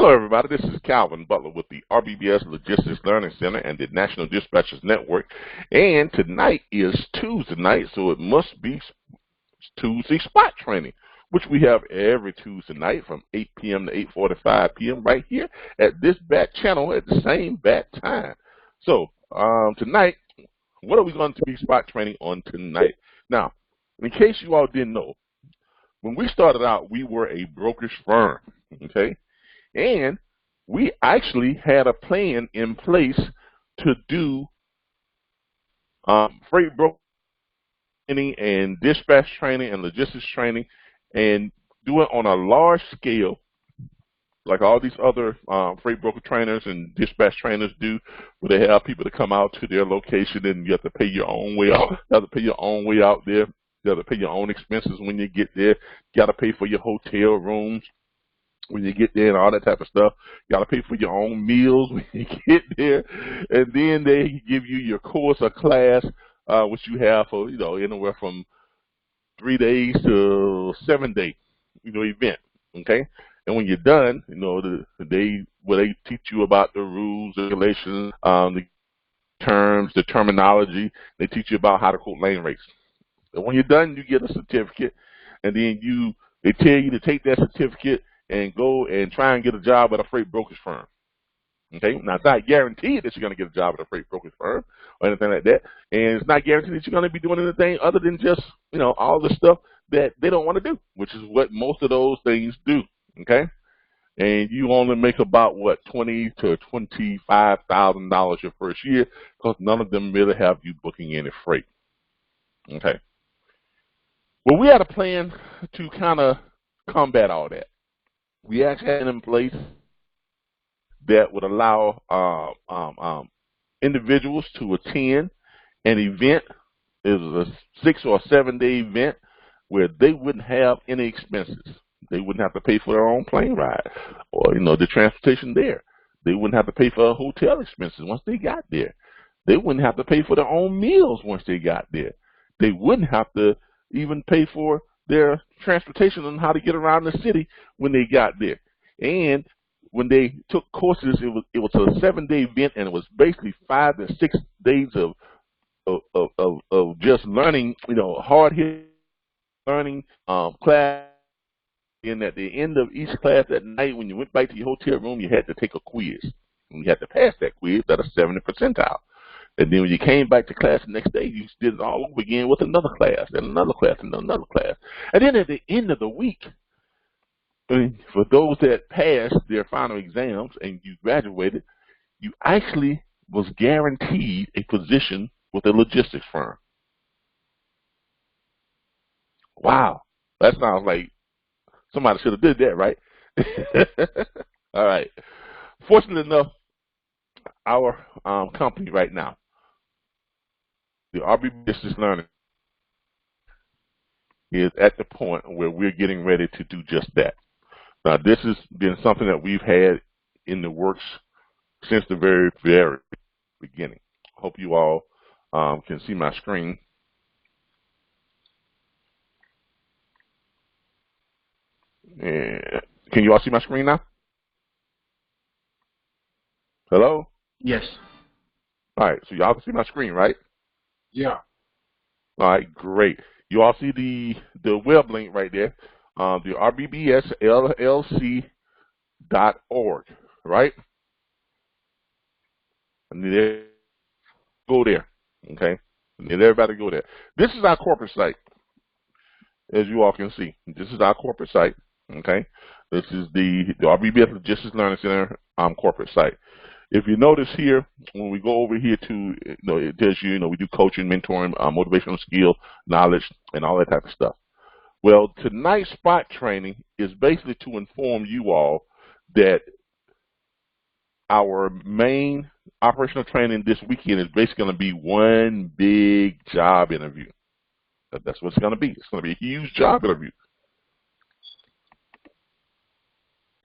Hello, everybody. This is Calvin Butler with the RBBS Logistics Learning Center and the National Dispatchers Network. And tonight is Tuesday night, so it must be Tuesday spot training, which we have every Tuesday night from 8 p.m. to 8:45 p.m. right here at this bat channel at the same bat time. So tonight, what are we going to be spot training on tonight? Now, in case you all didn't know, when we started out, we were a brokerage firm, okay? And we actually had a plan in place to do freight broker training and dispatch training and logistics training and do it on a large scale like all these other freight broker trainers and dispatch trainers do, where they have people to come out to their location and you have to pay your own way out. You have to pay your own way out there. You have to pay your own expenses when you get there. You got to pay for your hotel rooms when you get there and all that type of stuff. You got to pay for your own meals when you get there. And then they give you your course or class, which you have for, anywhere from 3 days to 7 day, event, okay? And when you're done, they teach you about the rules, the regulations, the terms, the terminology. They teach you about how to quote lane rates. And when you're done, you get a certificate, and then they tell you to take that certificate and go and try and get a job at a freight brokerage firm. Okay, now it's not guaranteed that you're going to get a job at a freight brokerage firm or anything like that, and it's not guaranteed that you're going to be doing anything other than just all the stuff that they don't want to do, which is what most of those things do. Okay, and you only make about what $20,000 to $25,000 your first year because none of them really have you booking any freight. Okay, well, we had a plan to kind of combat all that. We actually had in place that would allow individuals to attend an event. It was a 6 or 7 day event where they wouldn't have any expenses. They wouldn't have to pay for their own plane ride or, the transportation there. They wouldn't have to pay for hotel expenses once they got there. They wouldn't have to pay for their own meals once they got there. They wouldn't have to even pay for their transportation on how to get around the city when they got there. And when they took courses, it was a 7 day event, and it was basically 5 to 6 days of just learning, hard hitting learning class. And at the end of each class at night, when you went back to your hotel room, you had to take a quiz. And you had to pass that quiz at a 70th percentile. And then when you came back to class the next day, you did it all over again with another class, and another class, and another class. And then at the end of the week, for those that passed their final exams and you graduated, you actually was guaranteed a position with a logistics firm. Wow, that sounds like somebody should have did that, right? All right. Fortunately enough, our company right now, the RBBS Learning, is at the point where we're getting ready to do just that. Now, this has been something that we've had in the works since the very, very beginning. Hope you all can see my screen. And can you all see my screen now? Hello? Yes. All right, so y'all can see my screen, right? Yeah. All right, great. You all see the web link right there, the RBBS LLC.org, right? I need everybody to go there, okay? I need everybody to go there. This is our corporate site, as you all can see. This is our corporate site, okay? This is the RBBS Logistics Learning Center corporate site. If you notice here, when we go over here to, it tells you, we do coaching, mentoring, motivational skill, knowledge, and all that type of stuff. Well, tonight's spot training is basically to inform you all that our main operational training this weekend is basically going to be one big job interview. That's what it's going to be. It's going to be a huge job interview.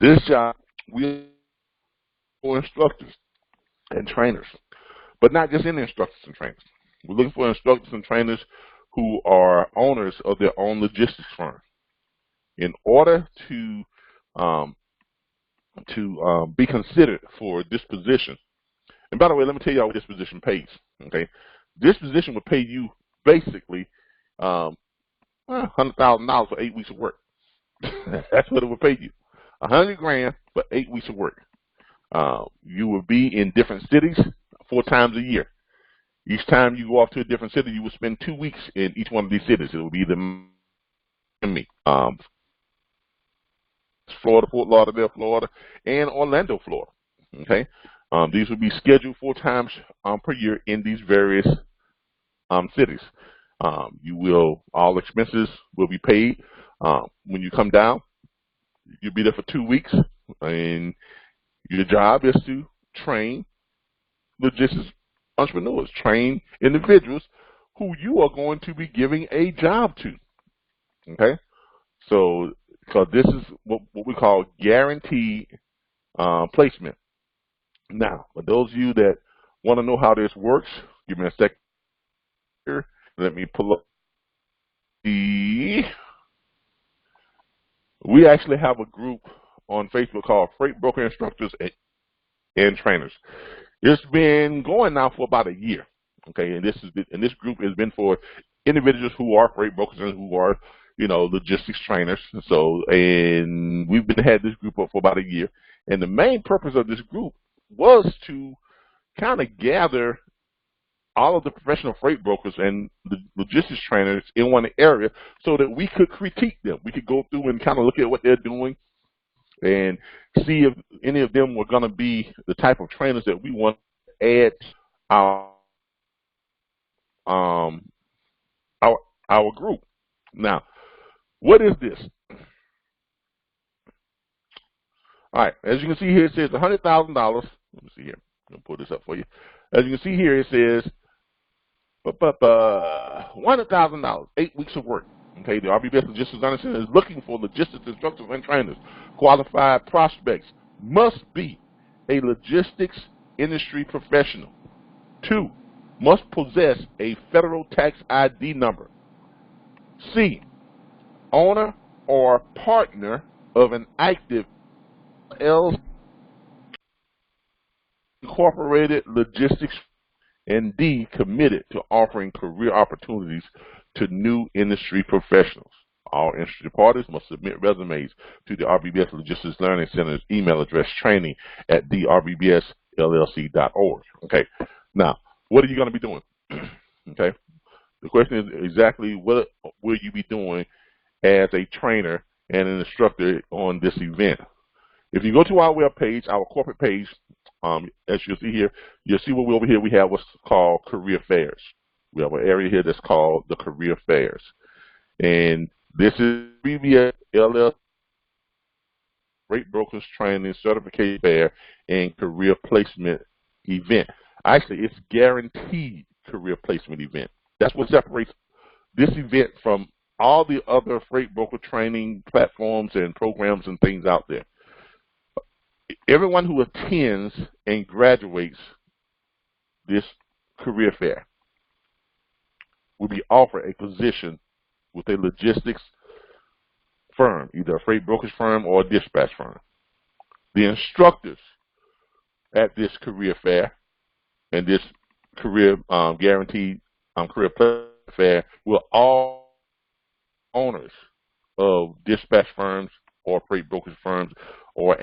This job, we for instructors and trainers, but not just any instructors and trainers. We're looking for instructors and trainers who are owners of their own logistics firm. In order to to be considered for this position. And by the way, let me tell you what this position pays. Okay, this position will pay you basically $100,000 for 8 weeks of work. That's what it will pay you. $100,000 for 8 weeks of work. You will be in different cities 4 times a year. Each time you go off to a different city, you will spend 2 weeks in each one of these cities. It will be either Miami, Florida, Fort Lauderdale, Florida, and Orlando, Florida. Okay, these will be scheduled 4 times per year in these various cities. All expenses will be paid. When you come down, you'll be there for 2 weeks, and your job is to train logistics entrepreneurs, train individuals who you are going to be giving a job to. Okay, so because this is what we call guaranteed placement. Now, for those of you that want to know how this works, give me a second here. Let me pull up we actually have a group on Facebook called Freight Broker Instructors and Trainers. It's been going now for about a year. Okay, and this group has been for individuals who are freight brokers and who are, logistics trainers. And we've had this group up for about a year. And the main purpose of this group was to kind of gather all of the professional freight brokers and the logistics trainers in one area so that we could critique them. We could go through and kind of look at what they're doing and see if any of them were going to be the type of trainers that we want to add our group. Now, what is this? All right, as you can see here, it says $100,000. Let me see here. I'm going to pull this up for you. As you can see here, it says $100,000, 8 weeks of work. Okay, the RBBS Logistics Learning Center is looking for logistics instructors and trainers. Qualified prospects must be a logistics industry professional. 2, must possess a federal tax ID number. C, owner or partner of an active LLC incorporated logistics. And D, committed to offering career opportunities to new industry professionals. All interested parties must submit resumes to the RBBS Logistics Learning Center's email address, training@therbbsllc.org. Okay, now, what are you going to be doing? Okay, the question is exactly what will you be doing as a trainer and an instructor on this event. If you go to our webpage, our corporate page, as you'll see here, you'll see what over here we have what's called career fairs. We have an area here that's called the career fairs. And this is RBBS LLC Freight Brokers Training Certification Fair and Career Placement Event. Actually, it's guaranteed career placement event. That's what separates this event from all the other freight broker training platforms and programs and things out there. Everyone who attends and graduates this career fair will be offered a position with a logistics firm, either a freight brokerage firm or a dispatch firm. The instructors at this career fair and this career guaranteed career fair will all owners of dispatch firms or freight brokerage firms or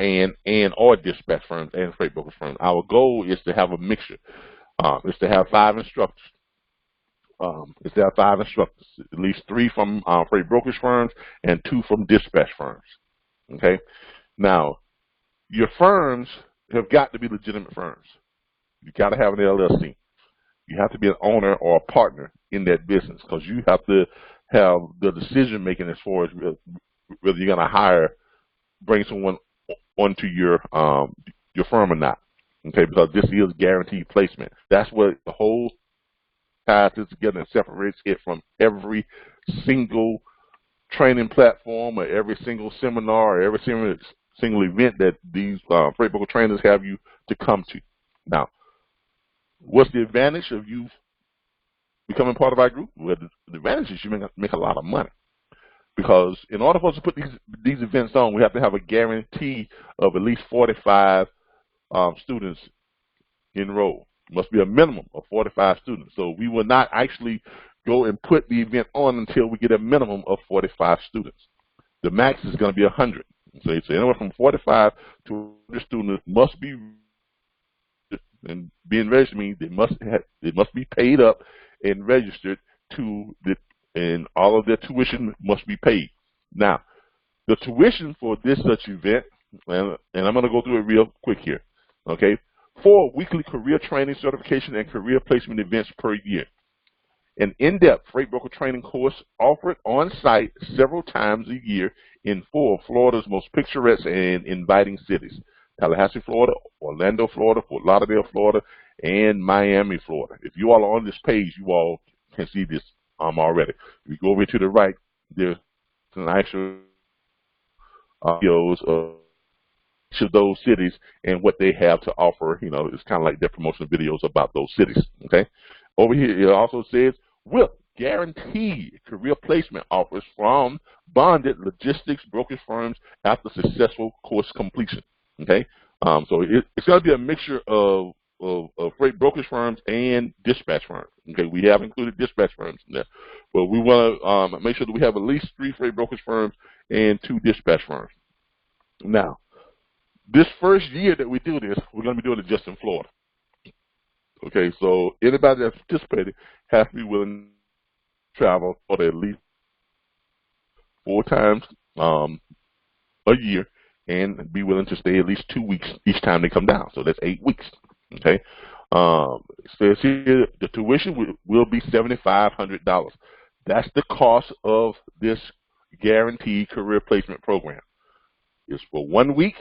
dispatch firms and freight brokerage firms. Our goal is to have a mixture. Is to have 5 instructors. At least 3 from freight brokerage firms and 2 from dispatch firms. Okay. Now, your firms have got to be legitimate firms. You got to have an LLC. You have to be an owner or a partner in that business because you have to have the decision making as far as whether you're going to bring someone onto your firm or not. Okay, because this is guaranteed placement. That's what the whole ties this together and separates it from every single training platform or every single seminar or every single event that these freight broker trainers have you to come to. Now, what's the advantage of you becoming part of our group? Well, the advantage is you make a lot of money. because in order for us to put these events on, we have to have a guarantee of at least 45 students enrolled. Must be a minimum of 45 students. So we will not actually go and put the event on until we get a minimum of 45 students. The max is going to be 100. So anywhere from 45 to 100 students must be, and being registered means they must be paid up and registered and all of their tuition must be paid. Now, the tuition for this such event, and I'm going to go through it real quick here, okay? 4 weekly career training, certification, and career placement events per year. An in-depth freight broker training course offered on-site several times a year in 4 of Florida's most picturesque and inviting cities: Tallahassee, Florida; Orlando, Florida; Fort Lauderdale, Florida; and Miami, Florida. If you all are on this page, you all can see this already. If you go over to the right, there's an actual videos of each of those cities and what they have to offer. You know, it's kind of like their promotional videos about those cities. Okay. Over here, it also says, with guaranteed career placement offers from bonded logistics brokerage firms after successful course completion. Okay. So it's going to be a mixture of freight brokerage firms and dispatch firms. Okay. We have included dispatch firms in there, but we want to make sure that we have at least 3 freight brokerage firms and 2 dispatch firms. Now, this first year that we do this, we're going to be doing it just in Florida. Okay, so anybody that's participating has to be willing to travel for at least 4 times a year and be willing to stay at least 2 weeks each time they come down. So that's 8 weeks. Okay, it says here the tuition will be $7,500. That's the cost of this guaranteed career placement program. It's for 1 week.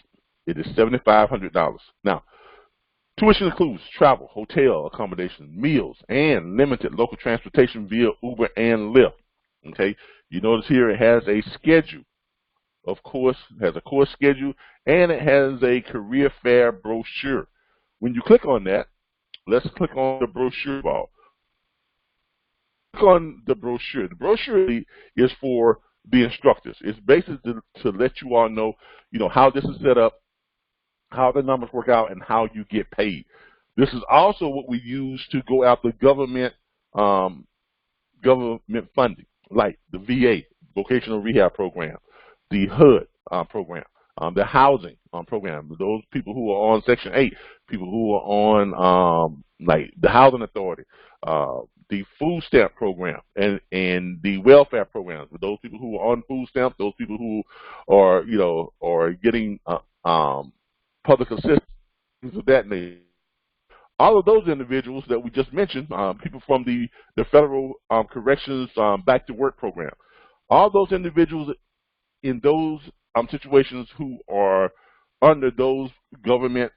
It is $7,500. Now, tuition includes travel, hotel accommodation, meals, and limited local transportation via Uber and Lyft. Okay, you notice here it has a schedule. Of course, it has a course schedule, and it has a career fair brochure. When you click on that, let's click on the brochure ball. Click on the brochure. The brochure is for the instructors. It's basically to let you all know, how this is set up, how the numbers work out, and how you get paid. This is also what we use to go after government funding, like the VA, Vocational Rehab Program, the HUD program, the housing program, those people who are on Section 8, people who are on like the Housing Authority, the food stamp program, and the welfare programs, for those people who are on food stamps, those people who are, are getting public assistance of that nature. All of those individuals that we just mentioned, people from the federal corrections back to work program, all those individuals in those situations who are under those government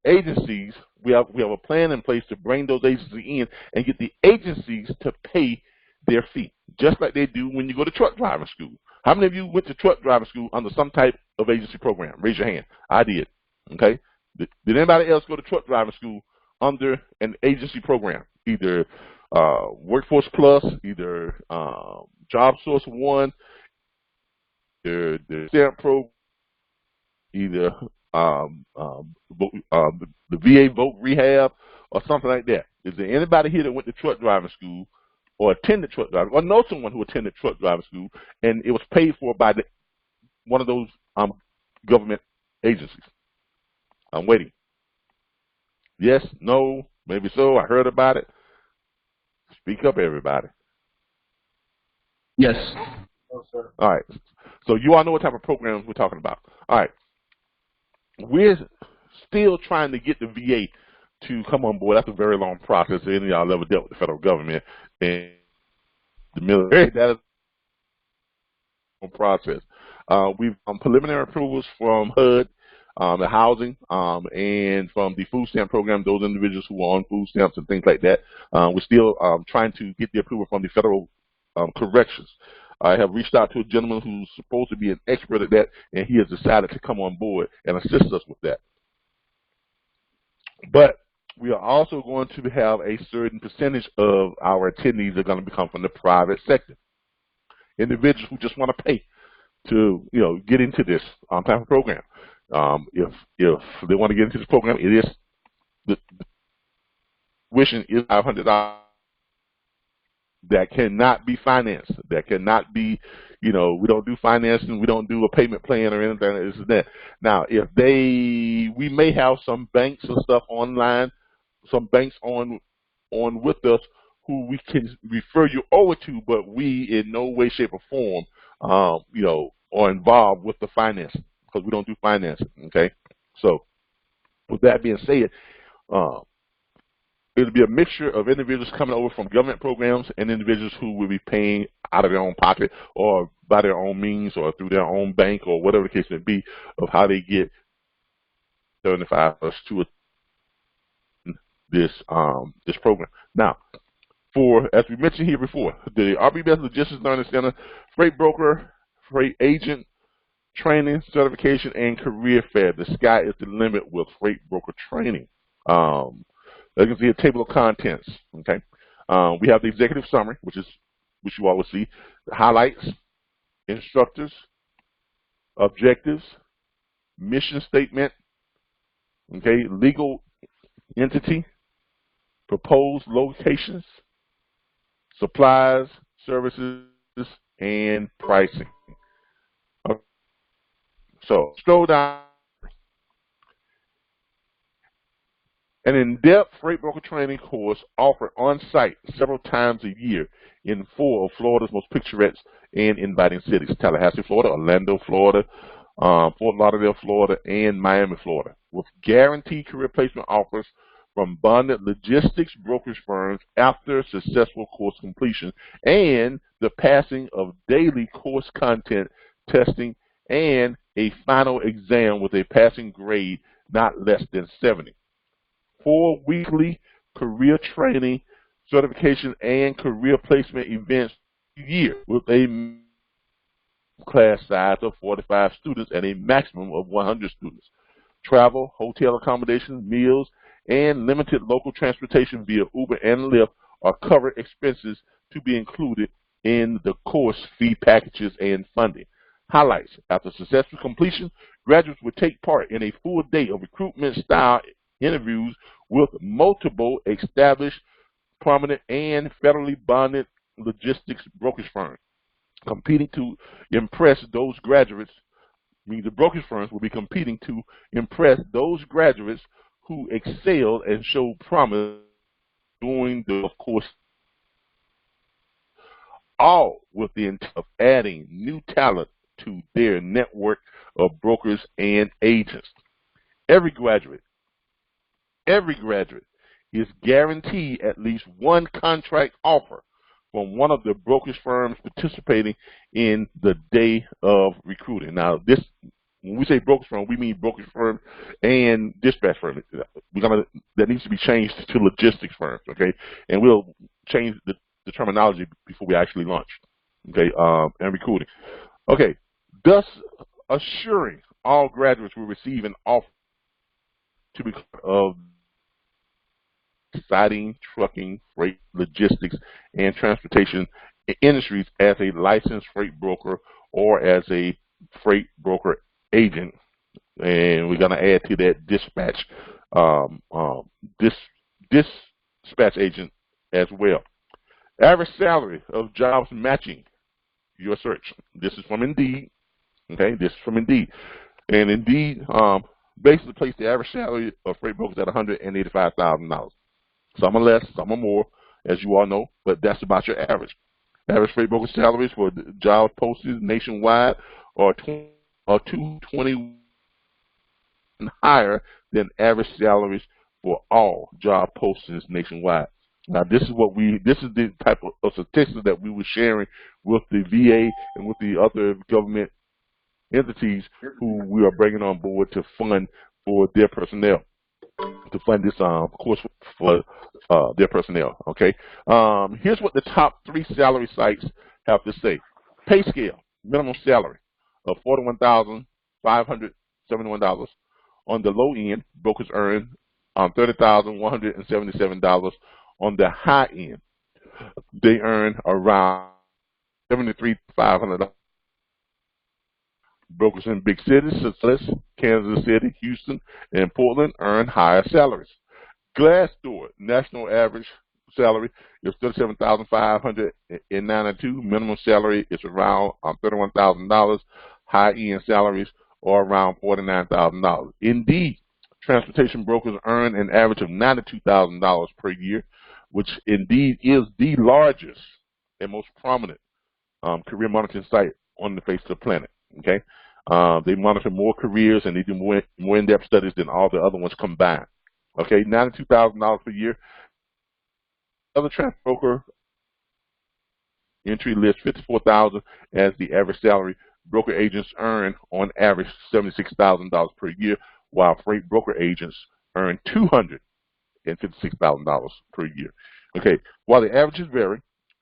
agencies, we have a plan in place to bring those agencies in and get the agencies to pay their fee, just like they do when you go to truck driving school. How many of you went to truck driving school under some type of agency program? Raise your hand. I did. Okay. Did anybody else go to truck driving school under an agency program? Either Workforce Plus, either Job Source One, the stamp program, either the VA Voc Rehab, or something like that. Is there anybody here that went to truck driving school or attended truck driving, or know someone who attended truck driving school and it was paid for by one of those government agencies? I'm waiting. Yes, no, maybe so. I heard about it. Speak up, everybody. Yes. No, sir. All right. So you all know what type of programs we're talking about. All right. We're still trying to get the VA to come on board. That's a very long process. Any of y'all ever dealt with the federal government and the military, that is a process. We've preliminary approvals from HUD, the housing, and from the food stamp program, those individuals who are on food stamps and things like that. We're still trying to get the approval from the federal corrections. I have reached out to a gentleman who's supposed to be an expert at that, and he has decided to come on board and assist us with that. But we are also going to have a certain percentage of our attendees that are going to come from the private sector. individuals who just want to pay to get into this type of program. If they want to get into this program, the tuition is $500. That cannot be financed. That cannot be, we don't do financing. We don't do a payment plan or anything like this and that. Now, we may have some banks and stuff online, some banks on with us who we can refer you over to, but we in no way, shape, or form, are involved with the financing because we don't do financing. Okay, so with that being said, it'll be a mixture of individuals coming over from government programs and individuals who will be paying out of their own pocket or by their own means or through their own bank or whatever the case may be of how they get $75 to this program. Now, as we mentioned here before, the RBBS Logistics Learning Center, freight broker, freight agent, training, certification, and career fair. The sky is the limit with freight broker training. You can see a table of contents. Okay, we have the executive summary, which you all will see, the highlights, instructors, objectives, mission statement, okay, legal entity, proposed locations, supplies, services, and pricing. Okay. So scroll down. An in-depth freight broker training course offered on-site several times a year in 4 of Florida's most picturesque and inviting cities: Tallahassee, Florida; Orlando, Florida; Fort Lauderdale, Florida; and Miami, Florida, with guaranteed career placement offers from bonded logistics brokerage firms after successful course completion and the passing of daily course content testing and a final exam with a passing grade not less than 70. 4 weekly career training, certification, and career placement events a year with a class size of 45 students and a maximum of 100 students. Travel, hotel accommodation, meals, and limited local transportation via Uber and Lyft are covered expenses to be included in the course fee packages and funding. Highlights: after successful completion, graduates will take part in a full day of recruitment-style interviews with multiple established, prominent, and federally bonded logistics brokerage firms. Competing to impress those graduates, means the brokerage firms will be competing to impress those graduates who excelled and showed promise during the course, all with the intent of adding new talent to their network of brokers and agents. Every graduate is guaranteed at least one contract offer from one of the brokerage firms participating in the day of recruiting. Now, when we say brokerage firm, we mean brokerage firm and dispatch firm. That needs to be changed to logistics firms, okay? And we'll change the terminology before we actually launch, okay, and recruiting. Okay, thus assuring all graduates will receive an offer to be part of exciting trucking, freight, logistics, and transportation industries as a licensed freight broker or as a freight broker agent. And we're going to add to that dispatch agent as well. Average salary of jobs matching your search. This is from Indeed. Okay, this is from Indeed. And Indeed basically placed the average salary of freight brokers at $185,000. Some are less, some are more, as you all know, but that's about your average. Average freight broker salaries for job postings nationwide are $220 and higher than average salaries for all job postings nationwide. Now, this is the type of statistics that we were sharing with the VA and with the other government entities who we are bringing on board to fund for their personnel, to fund this course for their personnel. Okay, here's what the top 3 salary sites have to say. Pay scale: minimum salary of $41,571. On the low end, brokers earn $30,177. On the high end, they earn around $73,500. Brokers in big cities such as Kansas City, Houston, and Portland earn higher salaries. Glassdoor national average salary is $37,592. Minimum salary is around $31,000. High-end salaries are around $49,000. Indeed, transportation brokers earn an average of $92,000 per year, which indeed is the largest and most prominent career monitoring site on the face of the planet. Okay, they monitor more careers and they do more in-depth studies than all the other ones combined. Okay, $92,000 per year. Other transport broker entry lists $54,000 as the average salary. Broker agents earn on average $76,000 per year, while freight broker agents earn $256,000 per year. Okay, while the averages vary,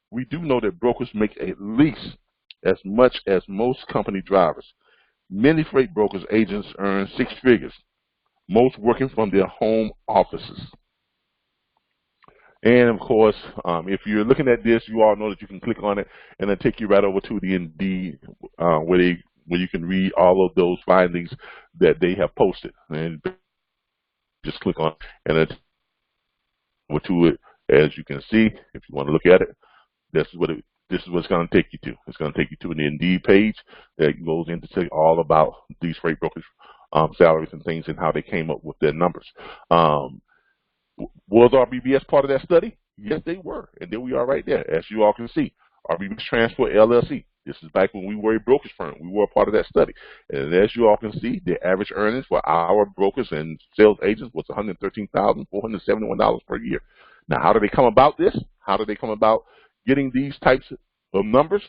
we do know that brokers make at least as much as most company drivers. Many freight brokers agents earn six figures, most working from their home offices. And of course, if you're looking at this, you all know that you can click on it and it'll take you right over to the Indeed where you can read all of those findings that they have posted. And just click on it and it'll over to it. As you can see, if you want to look at it, this is what it's going to take you to. It's going to take you to an Indeed page that goes into all about these freight brokers' salaries and things and how they came up with their numbers. Was RBBS part of that study? Yes, they were. And there we are right there. As you all can see, RBBS Transport LLC. This is back when we were a brokerage firm. We were a part of that study. And as you all can see, the average earnings for our brokers and sales agents was $113,471 per year. Now, how do they come about this? How do they come about getting these types of numbers?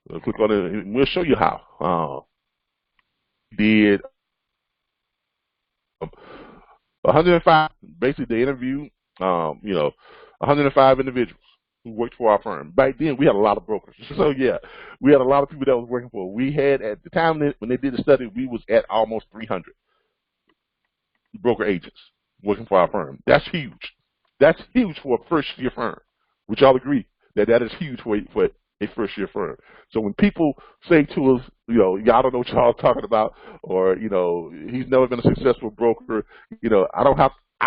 We'll click on it and we'll show you how. Did 105, basically they interviewed, 105 individuals who worked for our firm. Back then, we had a lot of brokers. So yeah, we had a lot of people that was working for. We had, at the time when they did the study, we was at almost 300 broker agents working for our firm. That's huge. That's huge for a first-year firm. Would y'all agree that that is huge for a first-year firm? So when people say to us, y'all don't know what y'all talking about, or he's never been a successful broker, I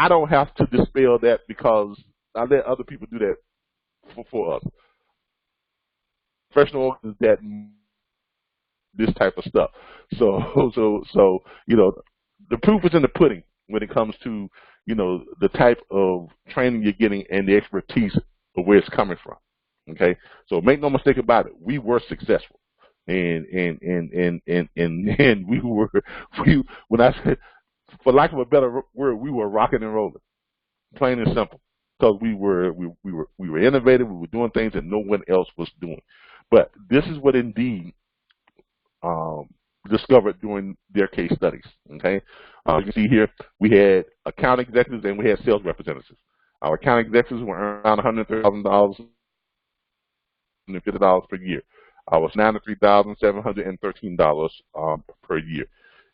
don't have to dispel that because I let other people do that for us. Professional is that this type of stuff. So the proof is in the pudding when it comes to the type of training you're getting and the expertise of where it's coming from. Okay, so make no mistake about it. We were successful, and we when I said, for lack of a better word, we were rocking and rolling, plain and simple, because we were innovative. We were doing things that no one else was doing. But this is what Indeed discovered during their case studies. Okay, you can see here we had account executives and we had sales representatives. Our account executives were around $130,000. $50 per year. I was $93,713 per year.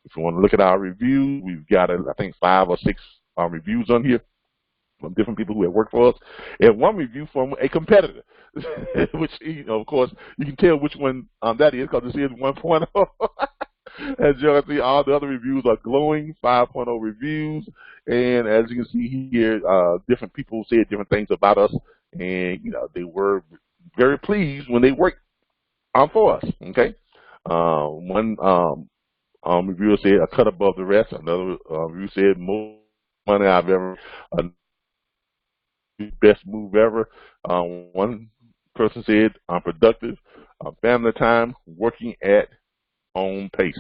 If you want to look at our reviews, we've got I think 5 or 6 reviews on here from different people who have worked for us, and one review from a competitor, which of course you can tell which one that is because it says 1.0. As you can see, all the other reviews are glowing 5.0 reviews, and as you can see here, different people said different things about us, and they were very pleased when they worked for us. Okay, one reviewer said a cut above the rest. Another review said more money I've ever, best move ever. One person said productive, family time, working at home pace.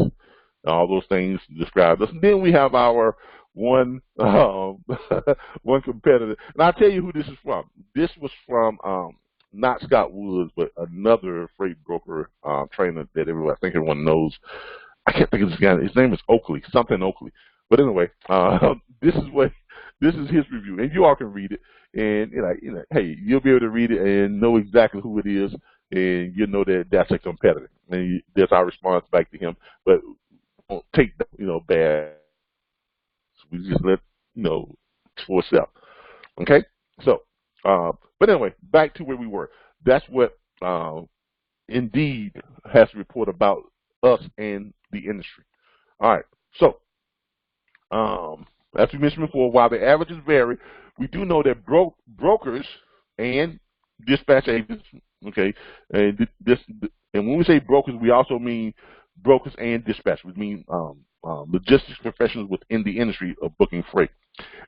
All those things described us. And then we have our one one competitor, and I'll tell you who this is from. This was from not Scott Woods, but another freight broker trainer that I think everyone knows. I can't think of this guy. His name is Oakley, something Oakley. But anyway, this is his review, and you all can read it. And hey, you'll be able to read it and know exactly who it is, and you know that that's a competitor. And that's our response back to him. But don't take that, bad. We just let for itself. Okay, so. But anyway, back to where we were. That's what Indeed has to report about us and the industry. All right. So, as we mentioned before, while the averages vary, we do know that brokers and dispatch agents, okay, and and when we say brokers, we also mean brokers and dispatch. We mean logistics professionals within the industry of booking freight.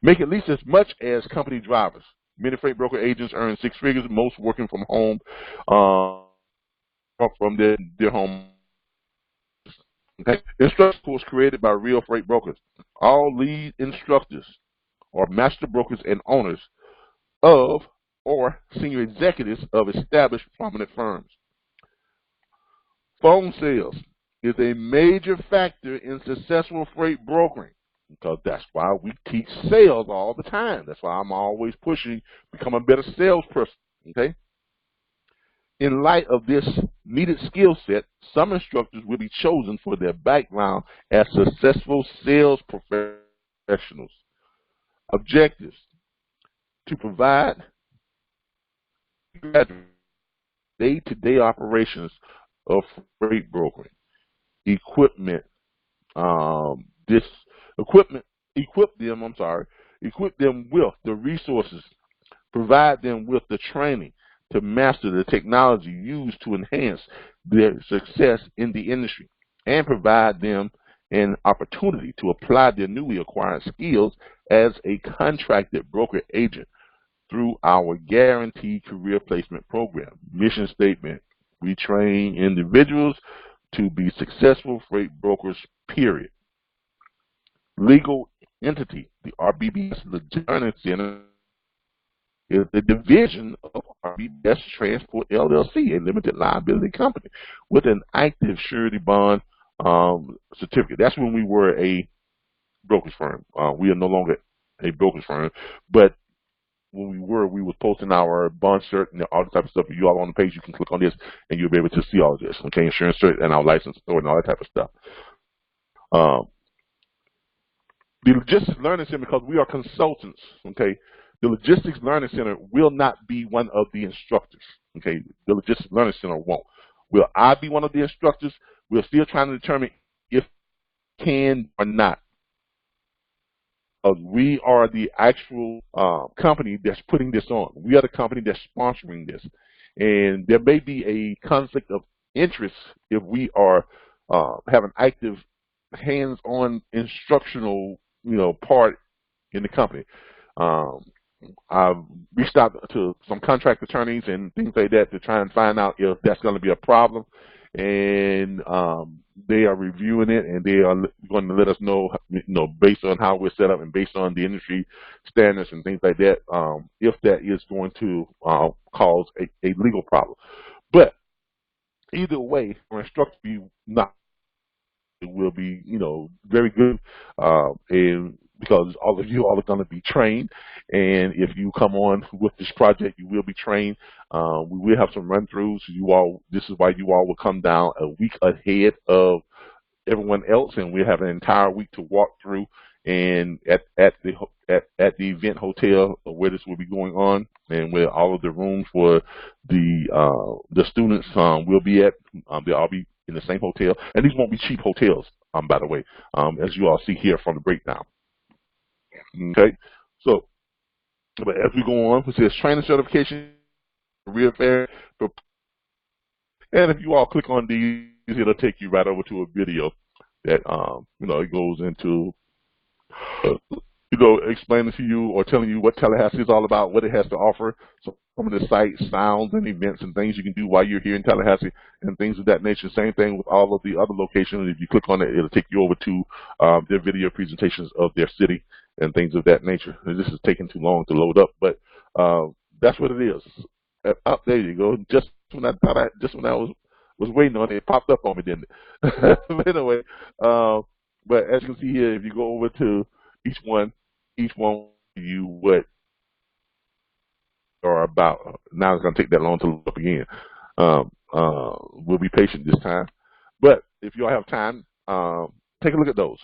Make at least as much as company drivers. Many freight broker agents earn six figures, most working from home, from their home. Okay. Instructor course created by real freight brokers. All lead instructors are master brokers and owners of or senior executives of established prominent firms. Phone sales is a major factor in successful freight brokering because that's why we teach sales all the time. That's why I'm always pushing become a better salesperson. Okay. In light of this needed skill set, some instructors will be chosen for their background as successful sales professionals. Objectives: to provide day-to-day operations of freight brokering, equip them with the resources, provide them with the training to master the technology used to enhance their success in the industry, and provide them an opportunity to apply their newly acquired skills as a contracted broker agent through our guaranteed career placement program. Mission statement: we train individuals to be successful freight brokers, period. Legal entity: the RBBS Logistics Learning Center is the division of RBBS Transport LLC, a limited liability company with an active surety bond certificate. That's when we were a brokerage firm. We are no longer a brokerage firm, but when we were posting our bond cert and all the type of stuff. You all on the page, you can click on this and you'll be able to see all of this. Okay, insurance cert and our license store and all that type of stuff. The Logistics Learning Center, because we are consultants, okay, the Logistics Learning Center will not be one of the instructors, okay? The Logistics Learning Center won't. Will I be one of the instructors? We're still trying to determine if can or not. We are the actual company that's putting this on. We are the company that's sponsoring this. And there may be a conflict of interest if we are have an active hands-on instructional part in the company. I've reached out to some contract attorneys and things like that to try and find out if that's going to be a problem, and they are reviewing it, and they are going to let us know, based on how we're set up and based on the industry standards and things like that, if that is going to cause a legal problem. But either way, our instructor will be, very good, and because all of you all are going to be trained, and if you come on with this project, you will be trained. We will have some run-throughs. This is why you all will come down a week ahead of everyone else, and we'll have an entire week to walk through. And at the event hotel where this will be going on, and where all of the rooms for the students will be at, they'll all be in the same hotel, and these won't be cheap hotels, by the way, as you all see here from the breakdown. Okay, so, but as we go on, it says training certification, career fair, and if you all click on these, it'll take you right over to a video that it goes into explaining to you or telling you what Tallahassee is all about, what it has to offer. So some of the sights, sounds, and events and things you can do while you're here in Tallahassee and things of that nature. Same thing with all of the other locations. If you click on it, it'll take you over to their video presentations of their city and things of that nature. And this is taking too long to load up, but that's what it is. Up there you go. Just when I was waiting on it, it popped up on me, didn't it? But anyway, but as you can see here, if you go over to each one you what are about. Now it's going to take that long to look up again. We'll be patient this time. But if you all have time, take a look at those.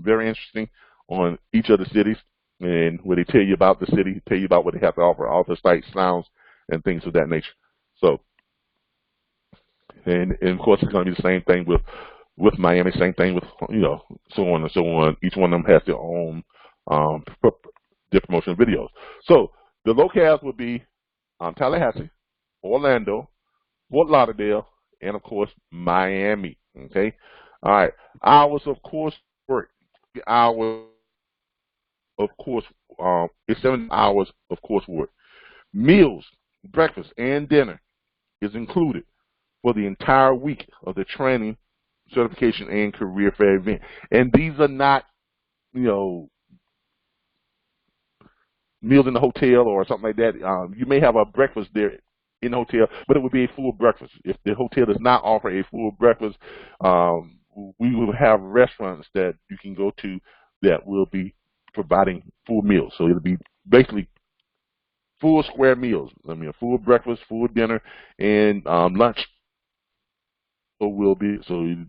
Very interesting on each of the cities, and where they tell you about the city, tell you about what they have to offer, all the sights, sounds, and things of that nature. So And of course, it's going to be the same thing with Miami, same thing with, so on and so on. Each one of them has their own their promotional videos. So the locales would be Tallahassee, Orlando, Fort Lauderdale, and of course Miami. Okay, all right. Hours of course work. Hours of course it's 7 hours of coursework. Meals, breakfast, and dinner is included for the entire week of the training, certification, and career fair event. And these are not, meals in the hotel or something like that. You may have a breakfast there in the hotel, but it would be a full breakfast. If the hotel does not offer a full breakfast, we will have restaurants that you can go to that will be providing full meals. So it'll be basically full square meals. I mean, a full breakfast, full dinner, and lunch. So will be, so you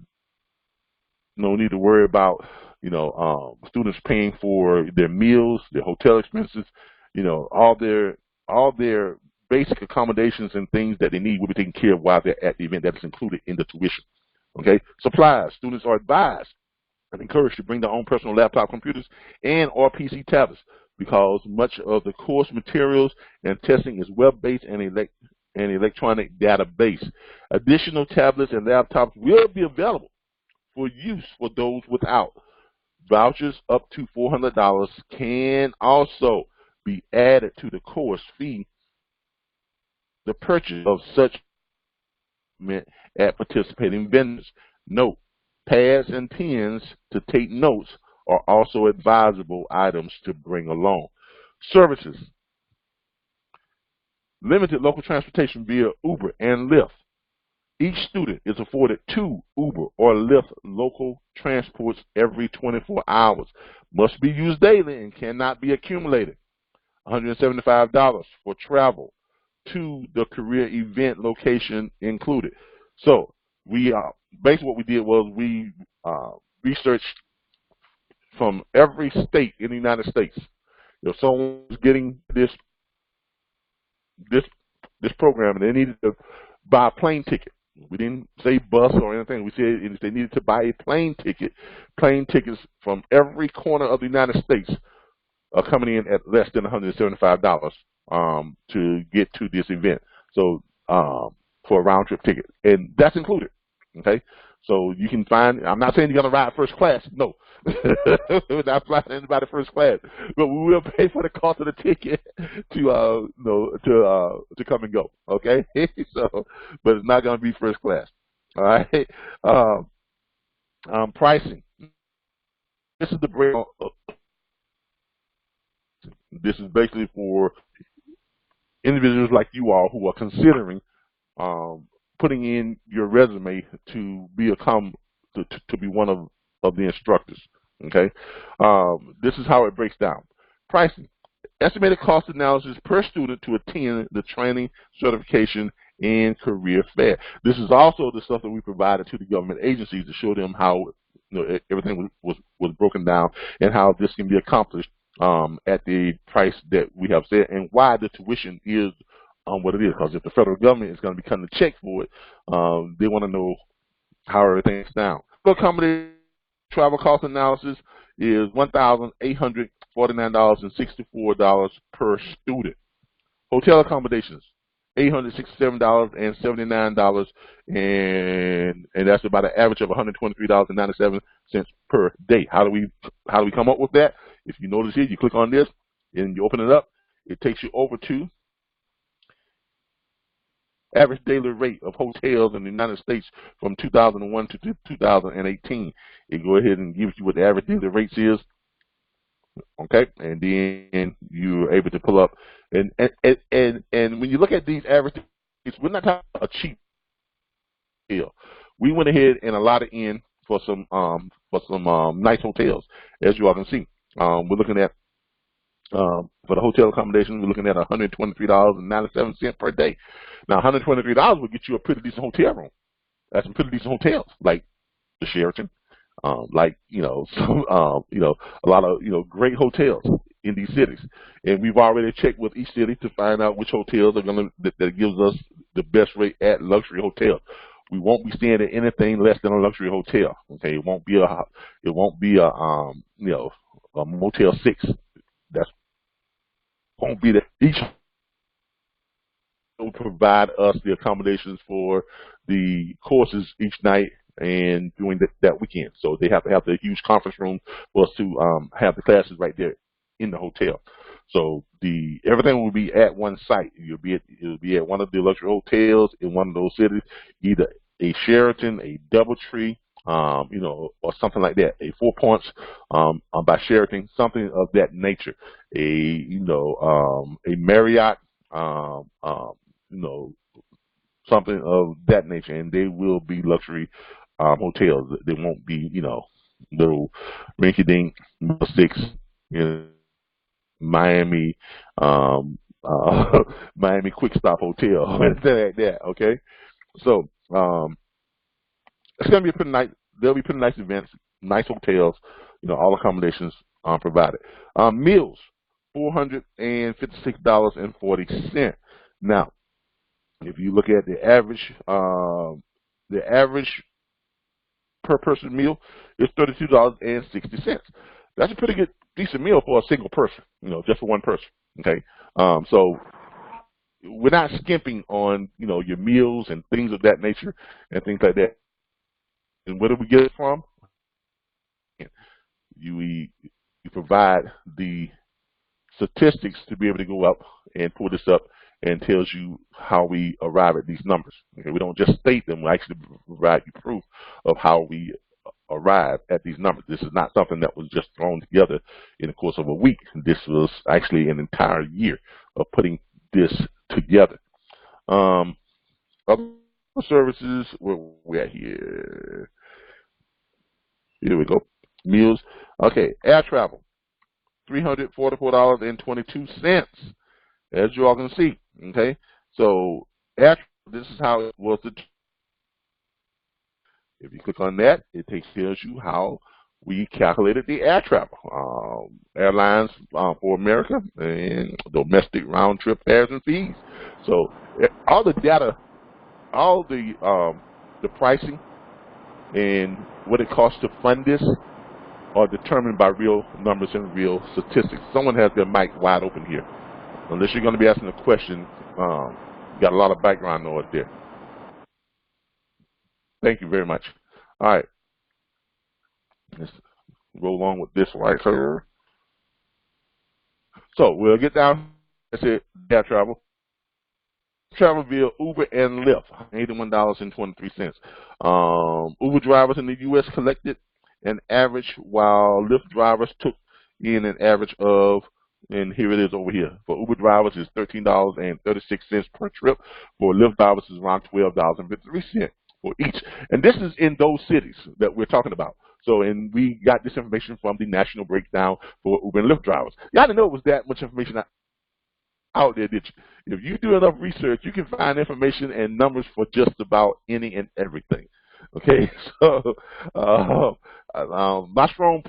no need to worry about students paying for their meals, their hotel expenses, all their basic accommodations and things that they need will be taken care of while they're at the event. That is included in the tuition. Okay, supplies. Students are advised and encouraged to bring their own personal laptop computers and or PC tablets, because much of the course materials and testing is web-based and electronic database. Additional tablets and laptops will be available for use for those without. Vouchers up to $400 can also be added to the course fee, the purchase of such at participating vendors. Note, pads and pens to take notes are also advisable items to bring along. Services. Limited local transportation via Uber and Lyft. Each student is afforded 2 Uber or Lyft local transports every 24 hours. Must be used daily and cannot be accumulated. $175 for travel to the career event location included. So we basically what we did was we researched from every state in the United States. If someone was getting this program and they needed to buy a plane ticket, we didn't say bus or anything. We said if they needed to buy a plane ticket, plane tickets from every corner of the United States are coming in at less than $175 to get to this event. So for a round trip ticket, and that's included. Okay, so you can find. I'm not saying you're gonna ride first class. No, we're not flying anybody first class, but we will pay for the cost of the ticket to come and go. Okay, so but it's not gonna be first class. All right. Pricing. This is the breakdown. This is basically for individuals like you all who are considering putting in your resume to be to be one of the instructors. Okay, this is how it breaks down. Pricing: estimated cost analysis per student to attend the training, certification, and career fair. This is also the stuff that we provided to the government agencies to show them how everything was broken down and how this can be accomplished at the price that we have said, and why the tuition is what it is. Because if the federal government is going to be cutting the check for it, they want to know how everything is down. So accommodated travel cost analysis is $1,849.64 per student. Hotel accommodations, $867.79, and that's about an average of $123.97 per day. How do we come up with that? If you notice here, you click on this and you open it up, it takes you over to average daily rate of hotels in the United States from 2001 to 2018. It go ahead and gives you what the average daily rates is. Okay, and then you're able to pull up and when you look at these averages, we're not talking about a cheap deal. We went ahead and allotted in for some nice hotels, as you all can see. We're looking at for the hotel accommodation, we're looking at $123.97 per day. Now, $123 will get you a pretty decent hotel room. That's some pretty decent hotels, like the Sheraton, like a lot of great hotels in these cities. And we've already checked with each city to find out which hotels are that gives us the best rate at luxury hotels. We won't be staying at anything less than a luxury hotel. Okay, it won't be a a Motel 6. That won't be the each will provide us the accommodations for the courses each night and during that weekend. So they have to have the huge conference room for us to have the classes right there in the hotel. So everything will be at one site. It'll be at one of the luxury hotels in one of those cities, either a Sheraton, a DoubleTree, or something like that. A Four Points by Sheraton, something of that nature. A Marriott, something of that nature, and they will be luxury hotels. They won't be, little rinky-dink six in Miami, Miami Quick Stop Hotel, or anything like that. Okay, so it's gonna be a pretty nice. There'll be pretty nice events, nice hotels. All accommodations provided. Meals, $456.40. Now, if you look at the average per person meal is $32.60. That's a pretty good, decent meal for a single person. Just for one person. Okay, so we're not skimping on your meals and things of that nature and things like that. And where do we get it from? You provide the statistics to be able to go up and pull this up and tells you how we arrive at these numbers. Okay, we don't just state them, we actually provide you proof of how we arrive at these numbers. This is not something that was just thrown together in the course of a week. This was actually an entire year of putting this together. Other services, where we're at here. Here we go. Meals. Okay, air travel, $344.22. As you all can see. Okay, so this is how it was. If you click on that, it tells you how we calculated the air travel, airlines for America, and domestic round trip fares and fees. So all the data, all the pricing and what it costs to fund this are determined by real numbers and real statistics. Someone has their mic wide open here. Unless you're going to be asking a question, you got a lot of background noise there. Thank you very much. All right. Let's roll along with this right here. So we'll get down. That's it. Air travel. Travel via Uber and Lyft, $81.23. Uber drivers in the U.S. collected an average, while Lyft drivers took in an average of, and here it is over here. For Uber drivers, it's $13.36 per trip. For Lyft drivers, it's around $12.53 for each. And this is in those cities that we're talking about. So, and we got this information from the national breakdown for Uber and Lyft drivers. Y'all didn't know it was that much information out there, did you? If you do enough research, you can find information and numbers for just about any and everything. Okay, so my strong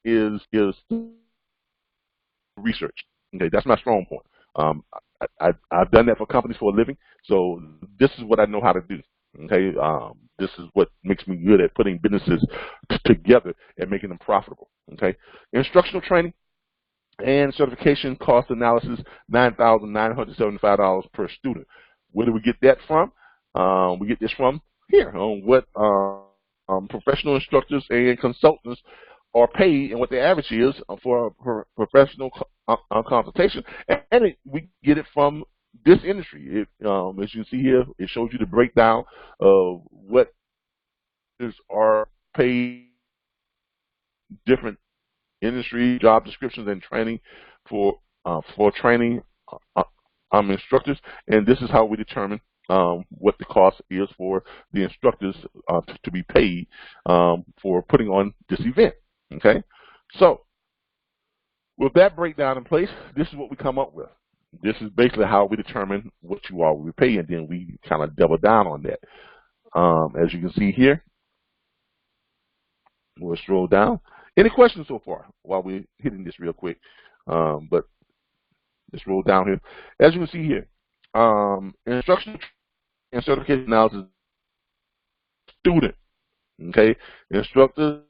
is research. Okay, that's my strong point. I've done that for companies for a living, so this is what I know how to do. Okay, this is what makes me good at putting businesses together and making them profitable. Okay, instructional training and certification cost analysis, $9,975 per student. Where do we get that from? We get this from here on what professional instructors and consultants are paid and what the average is for professional consultation, and we get it from this industry. As you can see here, it shows you the breakdown of what are paid, different industry job descriptions and training for training instructors, and this is how we determine what the cost is for the instructors to be paid for putting on this event. Okay, so with that breakdown in place, this is what we come up with. This is basically how we determine what you all will pay, and then we kind of double down on that. As you can see here, we'll scroll down. Any questions so far while we're hitting this real quick? But let's roll down here. As you can see here, instruction and certification analysis student. Okay, instructors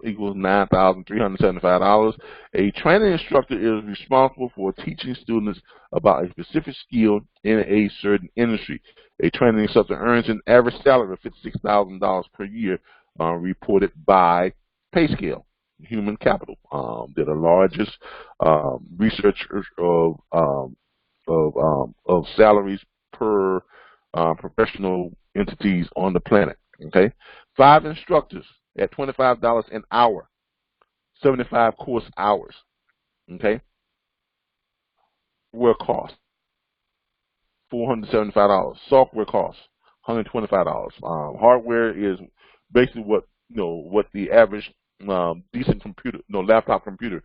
equals $9,375. A training instructor is responsible for teaching students about a specific skill in a certain industry. A training instructor earns an average salary of $56,000 per year, reported by pay scale. Human capital. They're the largest researchers of salaries per professional entities on the planet. Okay, 5 instructors at $25 an hour, 75 course hours. Okay, software costs $475. Software costs $125. Hardware is basically what the average decent computer, laptop computer.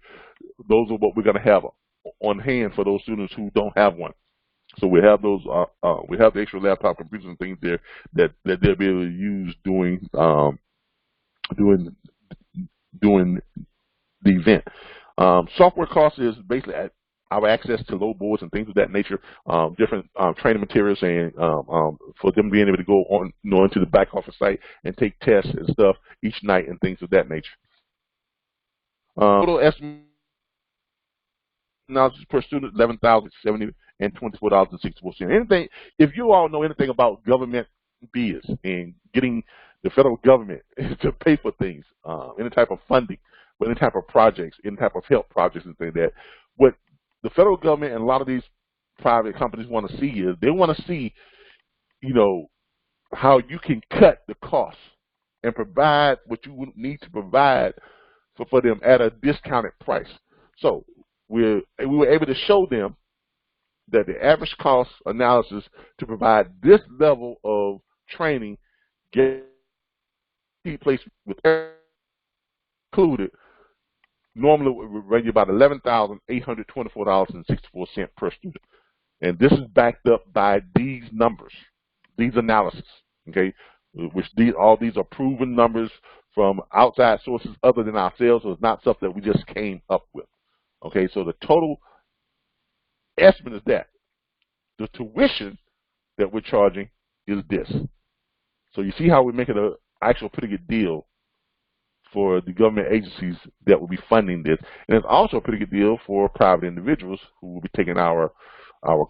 Those are what we're going to have on hand for those students who don't have one. So we have those. We have the extra laptop computers and things there that they'll be able to use doing the event. Software costs is basically our access to load boards and things of that nature, different training materials, and for them being able to go on, into the back office site and take tests and stuff each night and things of that nature. Total estimate per student $11,070 and $24.64. Anything, if you all know anything about government biz and getting the federal government to pay for things, any type of funding, any type of projects, any type of help projects and things like that, what the federal government and a lot of these private companies want to see is they want to see, how you can cut the costs and provide what you would need to provide for them at a discounted price. So we were able to show them that the average cost analysis to provide this level of training place with included normally would run you about $11,824.64 per student. And this is backed up by these numbers, these analysis, okay, which all these are proven numbers from outside sources other than ourselves, so it's not stuff that we just came up with. Okay, so the total estimate is that. The tuition that we're charging is this. So you see how we're making an actual pretty good deal for the government agencies that will be funding this. And it's also a pretty good deal for private individuals who will be taking our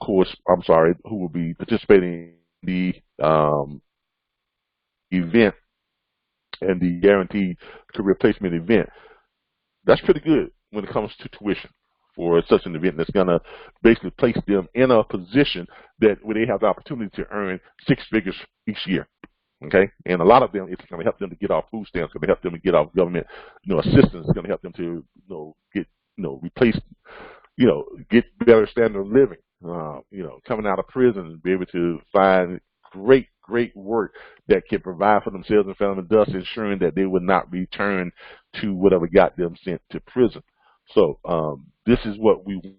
course, who will be participating in the event and the guaranteed career placement event. That's pretty good when it comes to tuition for such an event that's going to basically place them in a position that where they have the opportunity to earn 6 figures each year. Okay, and a lot of them, it's going to help them to get off food stamps, going to help them to get off government, assistance. It's going to help them to, get, replace, get better standard of living. Coming out of prison and be able to find great work that can provide for themselves and family, thus ensuring that they would not return to whatever got them sent to prison. So this is what we want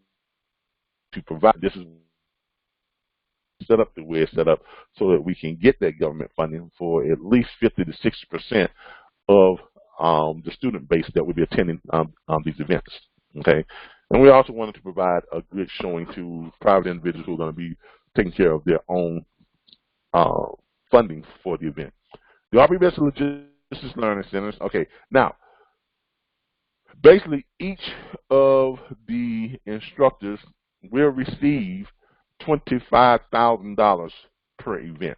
to provide. This is set up the way it's set up so that we can get that government funding for at least 50 to 60% of the student base that will be attending these events. Okay, and we also wanted to provide a good showing to private individuals who are going to be taking care of their own funding for the event. The RBBS Logistics Learning Centers. Okay, now basically each of the instructors will receive $25,000 per event.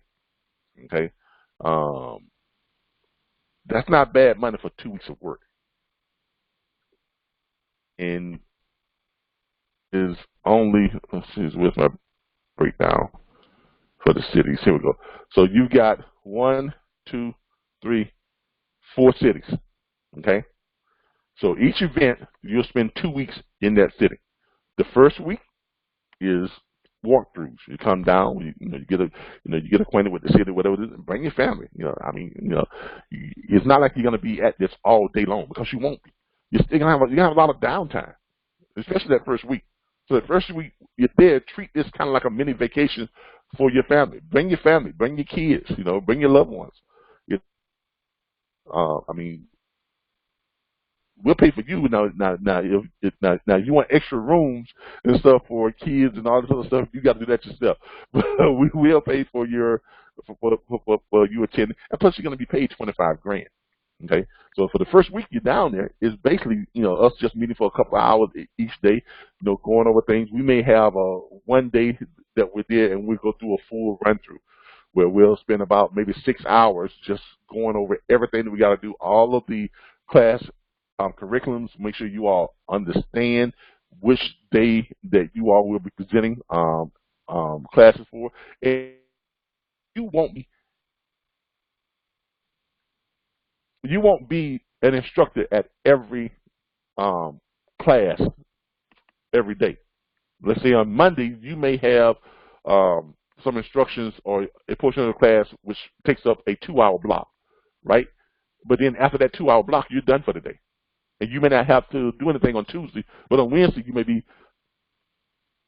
Okay, that's not bad money for 2 weeks of work, and is only, let's see, where's my breakdown for the cities? Here we go. So you've got 1, 2, 3, 4 cities. Okay, so each event you'll spend 2 weeks in that city. The first week is walkthroughs. You come down, you get acquainted with the city, whatever it is, and bring your family. It's not like you're going to be at this all day long, because you won't be. You're going to have a lot of downtime, especially that first week. So the first week you're there, treat this kind of like a mini vacation for your family. Bring your family, bring your kids, bring your loved ones. We'll pay for you now. Now, you want extra rooms and stuff for kids and all this other stuff, you got to do that yourself. But we will pay for your for you attending, and plus you're going to be paid 25 grand. Okay, so for the first week you're down there, it's basically, us just meeting for a couple of hours each day, going over things. We may have one day that we're there and we'll go through a full run through where we'll spend about maybe 6 hours just going over everything that we got to do, all of the class curriculums, make sure you all understand which day that you all will be presenting classes for. And you won't be an instructor at every class every day. Let's say on Monday you may have some instructions or a portion of the class which takes up a 2-hour block, right? But then after that 2-hour block, you're done for the day. And you may not have to do anything on Tuesday, but on Wednesday you may be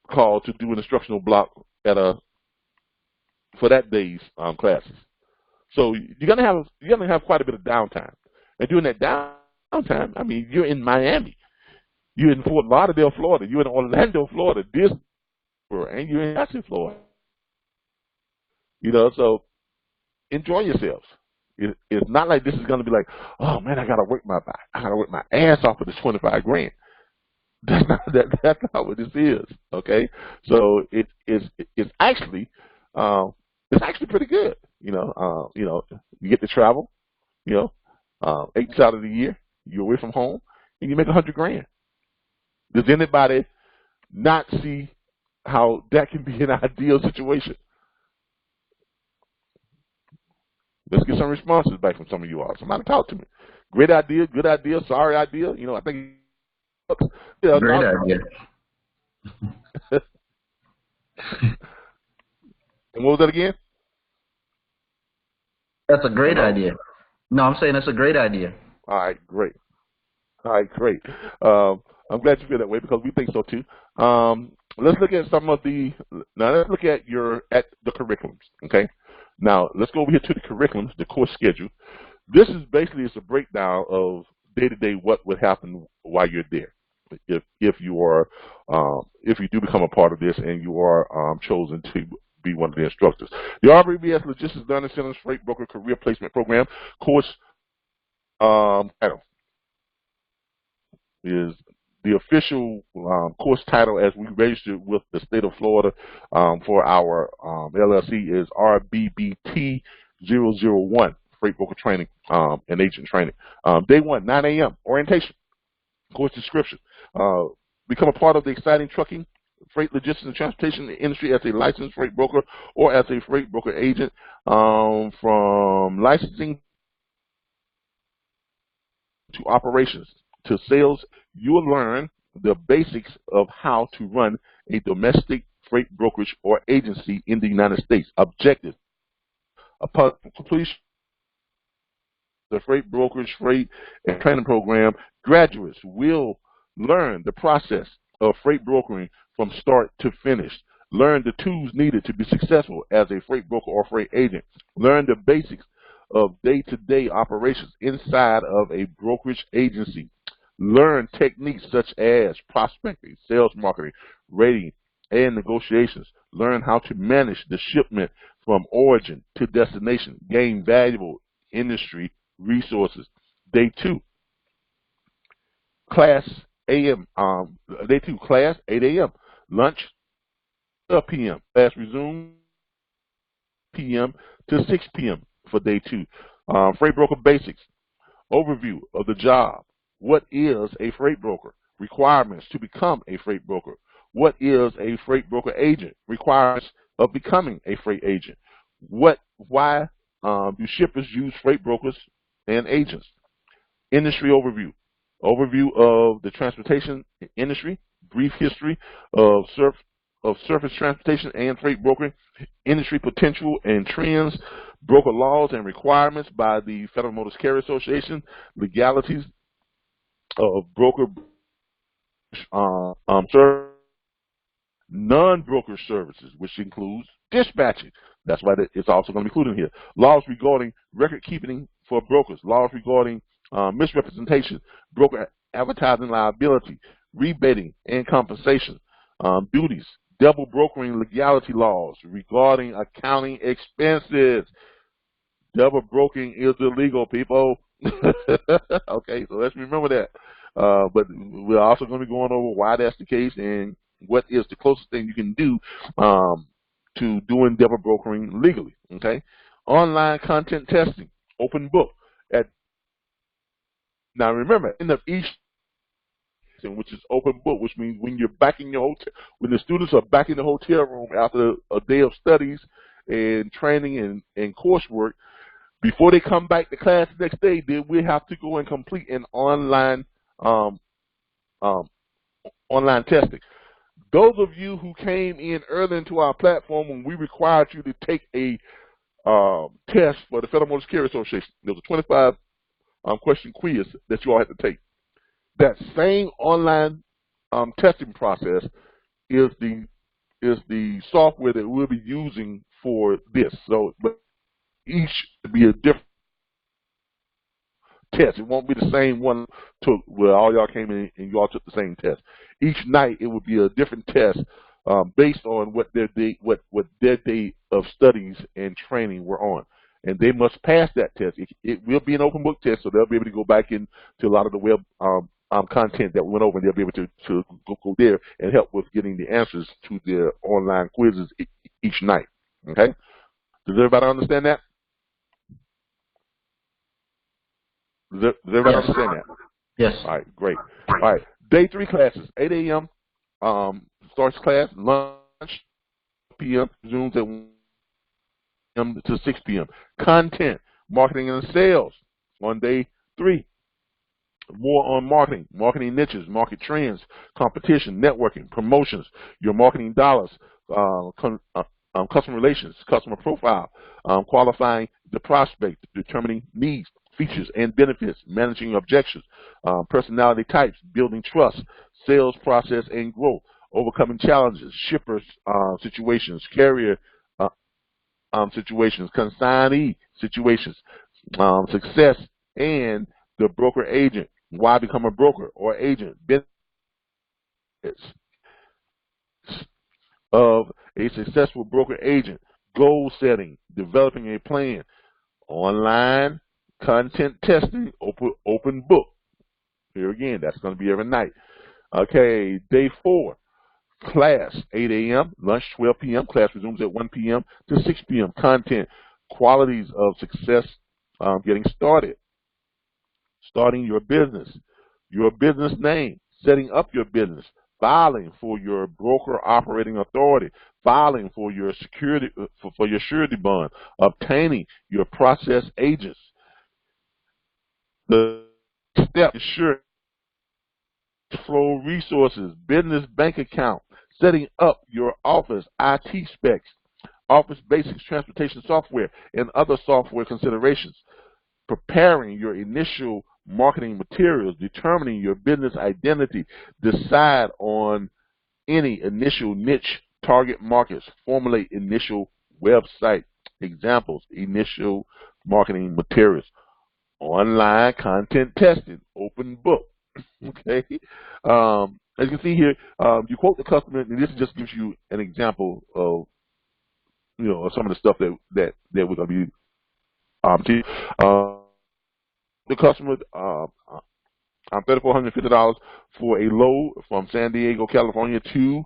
called to do an instructional block for that day's classes. So you're gonna have quite a bit of downtime. And during that downtime, I mean, you're in Miami, you're in Fort Lauderdale, Florida, you're in Orlando, Florida, Disney, and you're in Jackson, Florida. So enjoy yourselves. It's not like this is going to be like, oh man, I gotta work my ass off for this 25 grand. That's not what this is. Okay, so it's actually pretty good. You get to travel. 8 weeks out of the year, you're away from home, and you make 100 grand. Does anybody not see how that can be an ideal situation? Let's get some responses back from some of you all. Somebody talk to me. Great idea, good idea, sorry idea. I think. Great idea. And what was that again? That's a great idea. No, I'm saying that's a great idea. All right, great. I'm glad you feel that way because we think so too. Let's look at let's look at the curriculums, okay? Now, let's go over here to the curriculums, the course schedule. This is basically a breakdown of day-to-day what would happen while you're there. If you do become a part of this and you are chosen to be one of the instructors. The RBBS Logistics Learning Center's Freight Broker Career Placement Program course title is the official course title as we registered with the state of Florida for our LLC is RBBT 001 Freight Broker Training and Agent Training. Day 1, 9 a.m. orientation. Course description. Become a part of the exciting trucking, freight, logistics, and transportation industry as a licensed freight broker or as a freight broker agent. From licensing to operations to sales, you will learn the basics of how to run a domestic freight brokerage or agency in the United States. Objectives. Upon completion of the freight brokerage, freight, and training program, graduates will learn the process of freight brokering from start to finish. Learn the tools needed to be successful as a freight broker or freight agent. Learn the basics of day-to-day operations inside of a brokerage agency. Learn techniques such as prospecting, sales marketing, rating, and negotiations. Learn how to manage the shipment from origin to destination. Gain valuable industry resources. Day 2, class AM. Day 2, class 8 a.m. Lunch 12 p.m. Class resume p.m. to 6 p.m. for day 2. Freight broker basics. Overview of the job. What is a freight broker? Requirements to become a freight broker. What is a freight broker agent? Requirements of becoming a freight agent. Why do shippers use freight brokers and agents? Industry overview. Overview of the transportation industry. Brief history of surface transportation and freight brokering. Industry potential and trends. Broker laws and requirements by the Federal Motor Carrier Association. Legalities of broker service. Non-broker services, which includes dispatching. That's why it's also going to be included here. Laws regarding record keeping for brokers. Laws regarding misrepresentation, broker advertising liability, rebating and compensation, duties, Double brokering legality laws regarding accounting expenses. Double broking is illegal, people. Okay, so let's remember that. But we're also going to be going over why that's the case and what is the closest thing you can do to doing double brokering legally. Okay, online content testing, open book. Now remember, in the each, which is open book, which means when you're back in your hotel, when the students are back in the hotel room after a day of studies and training and coursework, before they come back to class the next day, then we have to go and complete an online online testing. Those of you who came in early into our platform when we required you to take a test for the Federal Motor Carrier Association, there was a 25 question quiz that you all had to take. That same online testing process is the software that we'll be using for this. So, but each will be a different test. It won't be the same one where all y'all came in and you all took the same test. Each night it will be a different test based on what their day of studies and training were on. And they must pass that test. It will be an open book test, so they'll be able to go back into a lot of the web content that we went over, and they'll be able to go there and help with getting the answers to their online quizzes each night. Okay? Does everybody understand that? Does everybody understand that? Yes. All right, great. All right, day 3 classes, 8 a.m. Starts class, lunch, p.m. Zooms at 1 p.m. to 6 p.m. Content, marketing and sales on day 3. More on marketing, marketing niches, market trends, competition, networking, promotions, your marketing dollars, customer relations, customer profile, qualifying the prospect, determining needs, features and benefits, managing objections, personality types, building trust, sales process and growth, overcoming challenges, shippers situations, carrier situations, consignee situations, success, and the broker agent. Why become a broker or agent? Benefits of a successful broker agent, goal setting, developing a plan, online content testing, open book. Here again, that's going to be every night. Okay, day 4, class, 8 a.m., lunch 12 p.m., class resumes at 1 p.m. to 6 p.m. Content, qualities of success, getting started, starting your business name, setting up your business, filing for your broker operating authority, filing for your security for your surety bond, obtaining your process agents. The step is sure flow resources, business bank account, setting up your office, IT specs, office basics, transportation software, and other software considerations, preparing your initial marketing materials, determining your business identity, decide on any initial niche target markets, formulate initial website examples, initial marketing materials, online content testing, open book. Okay. As you can see here, you quote the customer, and this just gives you an example of some of the stuff that we're going to be teaching. The customer, $3,450 for a load from San Diego, California to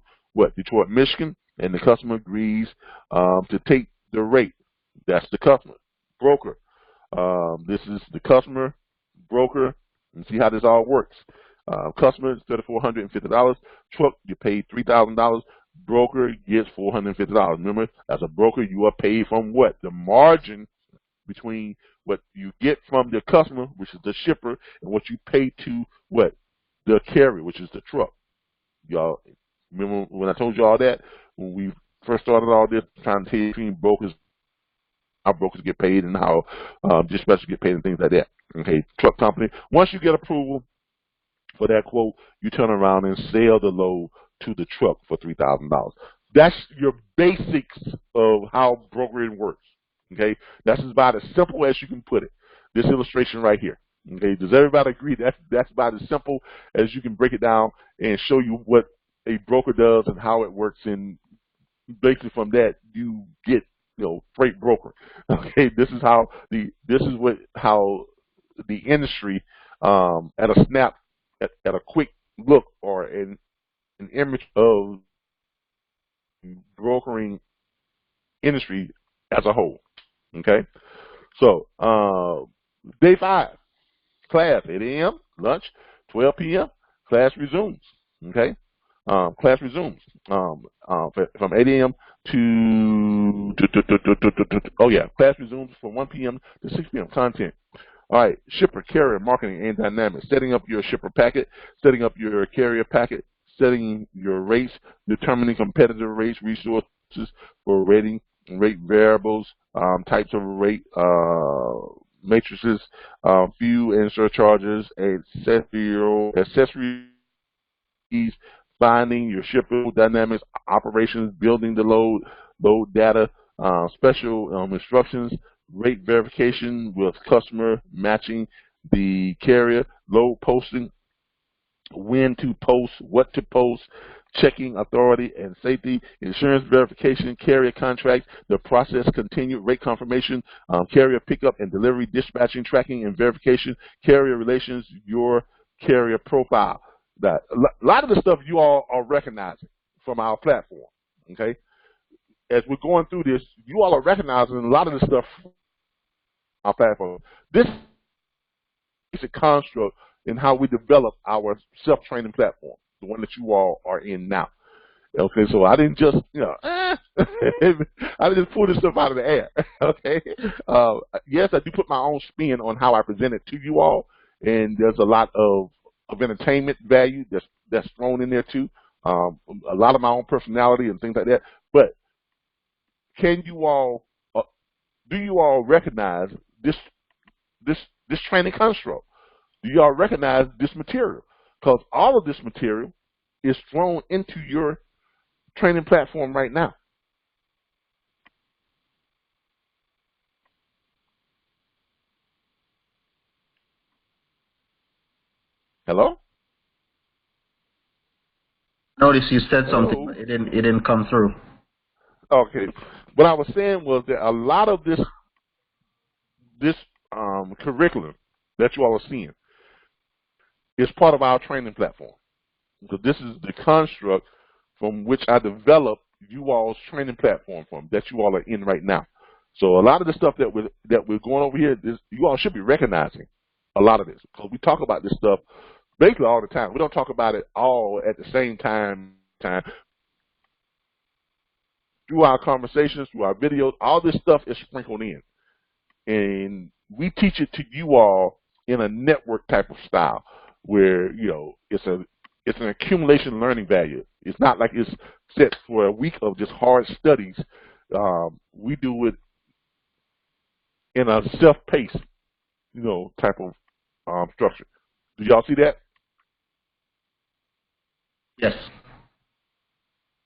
Detroit, Michigan, and the customer agrees to take the rate. That's the customer. Broker. This is the customer, broker, and see how this all works. Customer is $3,450. Truck, you paid $3,000. Broker gets $450. Remember, as a broker, you are paid from what? The margin between what you get from the customer, which is the shipper, and what you pay to the carrier, which is the truck. Y'all remember when I told you all that? When we first started all this, trying to tell you between brokers, how brokers get paid and how dispatchers get paid and things like that. Okay, truck company. Once you get approval for that quote, you turn around and sell the load to the truck for $3,000. That's your basics of how brokering works. Okay, that's about as simple as you can put it. This illustration right here. Okay, does everybody agree that's about as simple as you can break it down and show you what a broker does and how it works in basically from that you get, freight broker. Okay, this is how the industry, at a snap, at a quick look, or an image of brokering industry as a whole. Okay, so day 5, class 8 a.m. lunch, 12 p.m. class resumes. Okay, class resumes from 8 a.m. Class resumes from 1 p.m. to 6 p.m. Content. All right, shipper, carrier, marketing, and dynamics. Setting up your shipper packet, setting up your carrier packet, setting your rates, determining competitive rates, resources for rating, rate variables, types of rate matrices, fuel and surcharges, accessories, finding your shipper dynamics, operations, building the load data, special instructions, rate verification with customer, matching the carrier, load posting, when to post, what to post, checking authority and safety, insurance verification, carrier contracts, the process continued, rate confirmation, carrier pickup and delivery, dispatching, tracking and verification, carrier relations, your carrier profile. That a lot of the stuff you all are recognizing from our platform. Okay, as we're going through this, you all are recognizing a lot of the stuff from our platform. This is a construct in how we develop our self-training platform, the one that you all are in now. Okay, so I didn't just, I didn't just pull this stuff out of the air. Okay, yes, I do put my own spin on how I present it to you all, and there's a lot of entertainment value that's thrown in there too. A lot of my own personality and things like that. But can you all, do you all recognize this training construct? Do y'all recognize this material? Because all of this material is thrown into your training platform right now. Hello? Notice you said something, but it didn't come through. Okay. What I was saying was that a lot of this curriculum that you all are seeing is part of our training platform. So this is the construct from which I developed you all's training platform from that you all are in right now. So a lot of the stuff that we're going over here, you all should be recognizing a lot of this, because we talk about this stuff basically all the time. We don't talk about it all at the same time. Through our conversations, through our videos, all this stuff is sprinkled in, and we teach it to you all in a network type of style, where it's an accumulation learning value. It's not like it's set for a week of just hard studies. We do it in a self-paced, type of structure. Do y'all see that? Yes.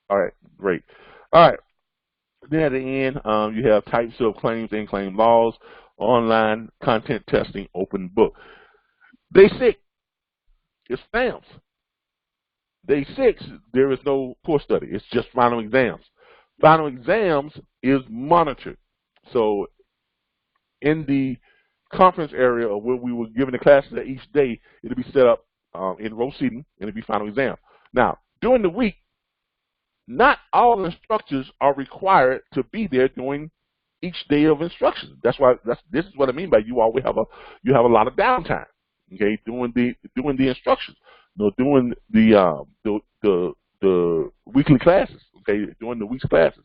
All right, great. All right. Then at the end, you have types of claims and claim laws, online content testing, open book. Day 6 is stamps. Day 6, there is no course study. It's just final exams. Final exams is monitored. So in the conference area of where we were giving the classes at each day, it'll be set up in row seating, and it'll be final exam. Now, during the week, not all instructors are required to be there during each day of instruction. This is what I mean by you always have a lot of downtime. Okay, doing the instructions, doing the weekly classes. Okay, doing the week's classes.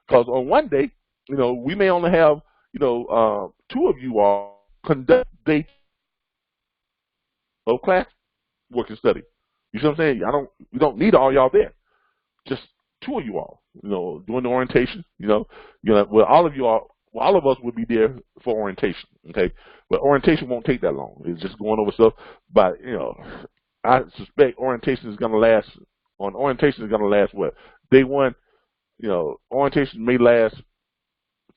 Because on one day, we may only have 2 of you all conduct day of class work and study. You see what I'm saying? We don't need all y'all there. Just 2 of you all, doing the orientation. Well, all of us will be there for orientation. Okay, but orientation won't take that long. It's just going over stuff. But I suspect orientation is going to last. What? Day 1, orientation may last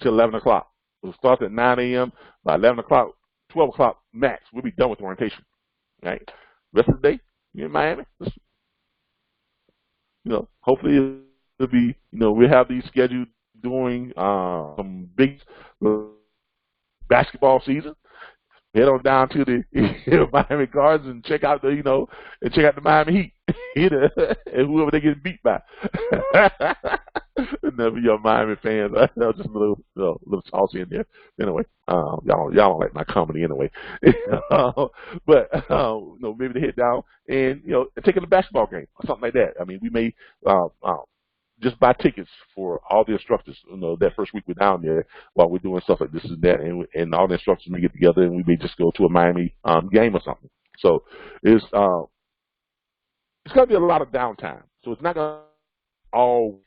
till 11 o'clock. We'll start at 9 a.m. By 11 o'clock, 12 o'clock max, we'll be done with orientation. Right? Rest of the day, you're in Miami. Hopefully to be, we have these scheduled during some big basketball season. Head on down to the Miami Gardens and check out the Miami Heat, and whoever they get beat by. Never your Miami fans. Just a little saucy in there. Anyway, y'all don't like my comedy anyway. But maybe they head down and taking a basketball game or something like that. I mean, we may just buy tickets for all the instructors, that first week we're down there while we're doing stuff like this and that, and all the instructors may get together and we may just go to a Miami game or something. So it's going to be a lot of downtime. So it's not going to all,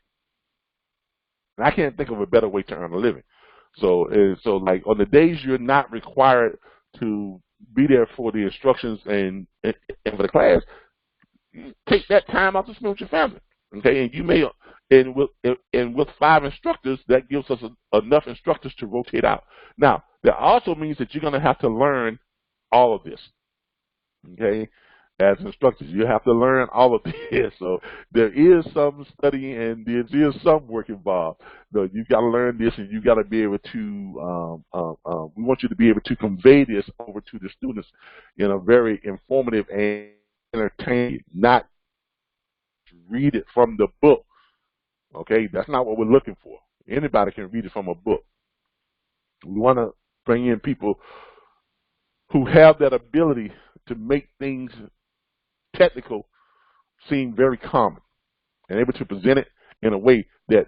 and I can't think of a better way to earn a living. So like on the days you're not required to be there for the instructions and for the class, you take that time out to spend with your family. Okay, and you may, and with 5 instructors, that gives us enough instructors to rotate out. Now, that also means that you're going to have to learn all of this. Okay, as instructors, you have to learn all of this. So there is some study and there is some work involved. You've got to learn this, and you've got to be able to. We want you to be able to convey this over to the students in a very informative and entertaining, not read it from the book. Okay, that's not what we're looking for. Anybody can read it from a book. We want to bring in people who have that ability to make things technical seem very common and able to present it in a way that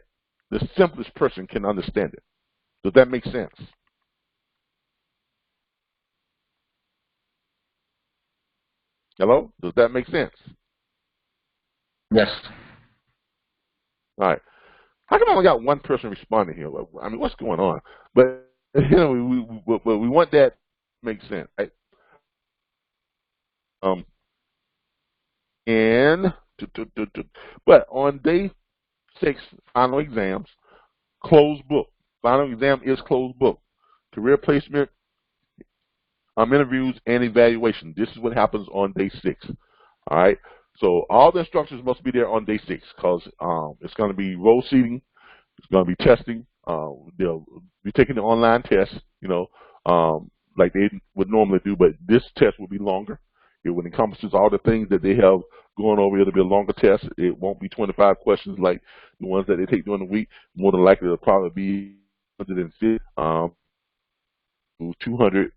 the simplest person can understand it. Does that make sense? Hello? Does that make sense? Yes. All right. How come I only got one person responding here? I mean, what's going on? But we want that to make sense, right? But on day 6, final exams, closed book. Final exam is closed book. Career placement, interviews, and evaluation. This is what happens on day 6. All right. So all the instructors must be there on day 6 because it's going to be roll seating. It's going to be testing. They'll be taking the online test, like they would normally do, but this test will be longer. It will encompasses all the things that they have going over. It'll be a longer test. It won't be 25 questions like the ones that they take during the week. More than likely, it'll probably be 150, 200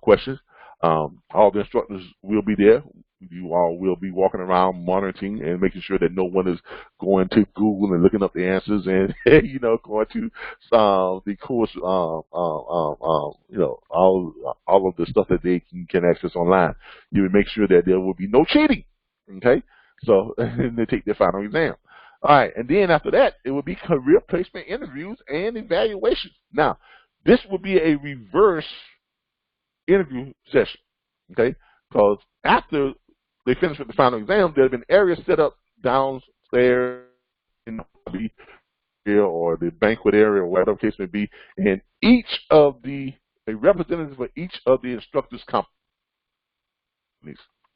questions. All the instructors will be there. You all will be walking around monitoring and making sure that no one is going to Google and looking up the answers and going to the course, all of the stuff that they can access online. You will make sure that there will be no cheating. Okay, so they take their final exam. All right, and then after that, it will be career placement interviews and evaluations. Now, this will be a reverse interview session. Okay, because after they finish with the final exam, there have been areas set up downstairs in the lobby or the banquet area or whatever the case may be, and a representative for each of the instructors' companies,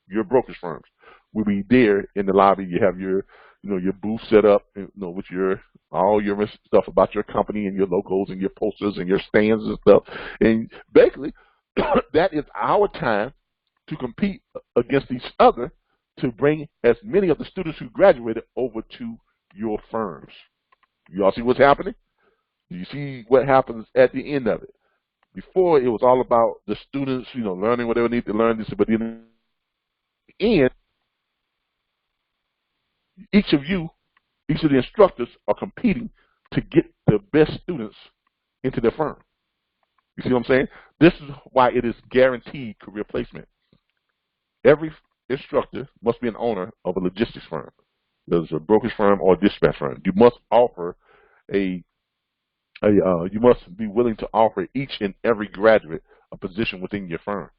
your brokerage firms, will be there in the lobby. You have your booth set up, with all your stuff about your company and your logos and your posters and your stands and stuff. And basically, that is our time to compete against each other to bring as many of the students who graduated over to your firms. You all see what's happening? You see what happens at the end of it. Before, it was all about the students, learning what they need to learn. But in the end, each of the instructors are competing to get the best students into their firm. You see what I'm saying? This is why it is guaranteed career placement. Every instructor must be an owner of a logistics firm. There's a brokerage firm or a dispatch firm. You must offer you must be willing to offer each and every graduate a position within your firm.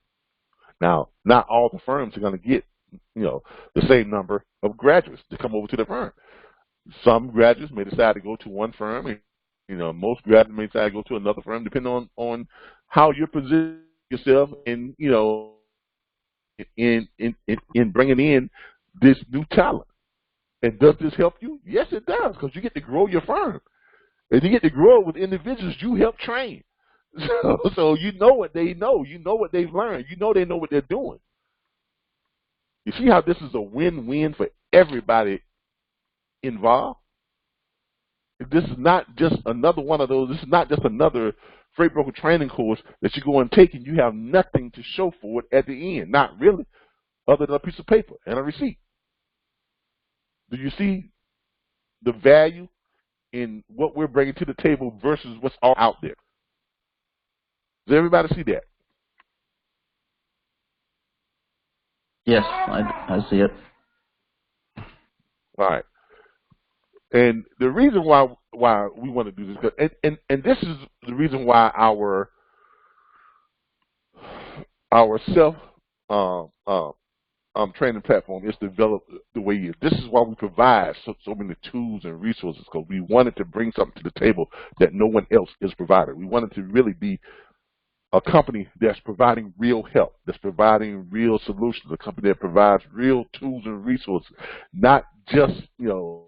Now, not all the firms are going to get, the same number of graduates to come over to the firm. Some graduates may decide to go to one firm, and most graduates may decide to go to another firm, depending on how you position yourself and in bringing in this new talent. And does this help you? Yes, it does, because you get to grow your firm. And you get to grow with individuals you help train. So you know what they know. You know what they've learned. You know they know what they're doing. You see how this is a win-win for everybody involved? This is not just another one of those. This is not just another freight broker training course that you go and take and you have nothing to show for it at the end. Not really, other than a piece of paper and a receipt. Do you see the value in what we're bringing to the table versus what's all out there? Does everybody see that? Yes, I see it. All right. And the reason why we want to do this, and this is the reason why our self training platform is developed the way it is. This is why we provide so many tools and resources, because we wanted to bring something to the table that no one else is providing. We wanted to really be a company that's providing real help, that's providing real solutions, a company that provides real tools and resources, not just, a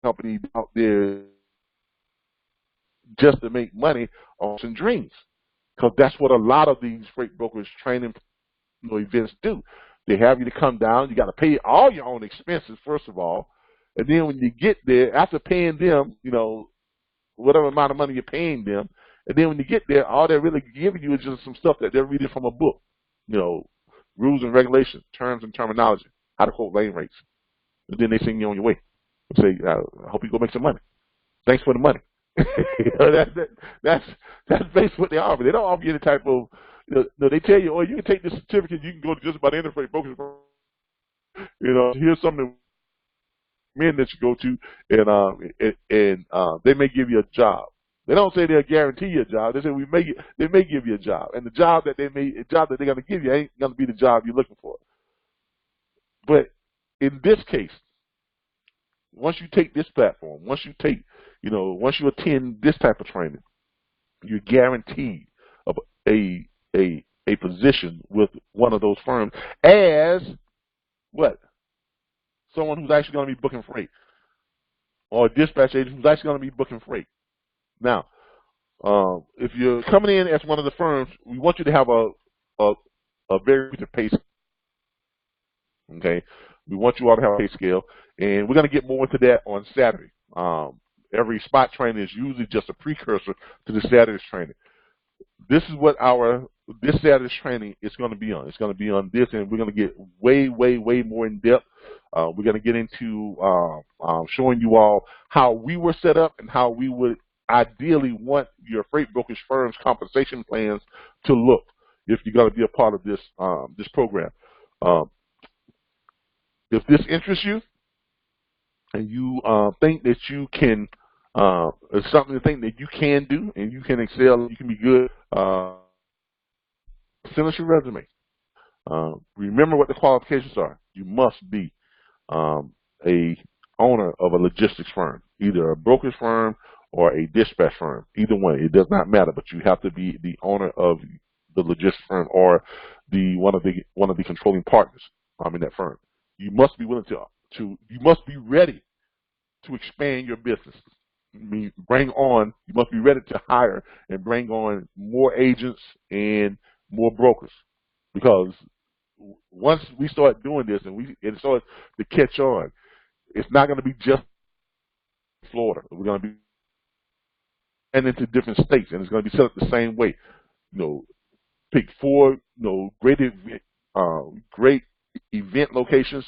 company out there just to make money on some dreams. Because that's what a lot of these freight brokers training events do. They have you to come down. You got to pay all your own expenses, first of all. And then when you get there, after paying them, whatever amount of money you're paying them, and then when you get there, all they're really giving you is just some stuff that they're reading from a book. Rules and regulations, terms and terminology, how to quote lane rates. And then they send you on your way. They say, I hope you go make some money. Thanks for the money. That's basically what they offer. They don't offer you any type of, they tell you, you can take this certificate, you can go to just about any freight brokerage. Here's something men that you go to, and they may give you a job. They don't say they'll guarantee you a job. They say they may give you a job, and the job that they're going to give you ain't going to be the job you're looking for. But in this case, once you take this platform, once you attend this type of training, you're guaranteed a position with one of those firms as what? Someone who's actually going to be booking freight, or a dispatch agent who's actually going to be booking freight. Now, if you're coming in as one of the firms, we want you to have a very good pay scale. Okay, we want you all to have a pay scale, and we're going to get more into that on Saturday. Every spot training is usually just a precursor to the Saturday's training. This is what this Saturday's training is going to be on. It's going to be on this, and we're going to get way, way, way more in depth. We're going to get into showing you all how we were set up and how we would ideally want your freight brokerage firm's compensation plans to look if you're going to be a part of this this program. If this interests you and you think that you can, it's something to think that you can do and you can excel, you can be good, send us your resume. Remember what the qualifications are. You must be a owner of a logistics firm, either a brokerage firm or a dispatch firm. Either one, it does not matter, but you have to be the owner of the logistics firm or one of the controlling partners in that firm. You must be willing you must be ready to expand your business. You must be ready to hire and bring on more agents and more brokers, because once we start doing this and it starts to catch on, it's not going to be just Florida. We're going to be into different states, and it's going to be set up the same way. Pick 4, great event locations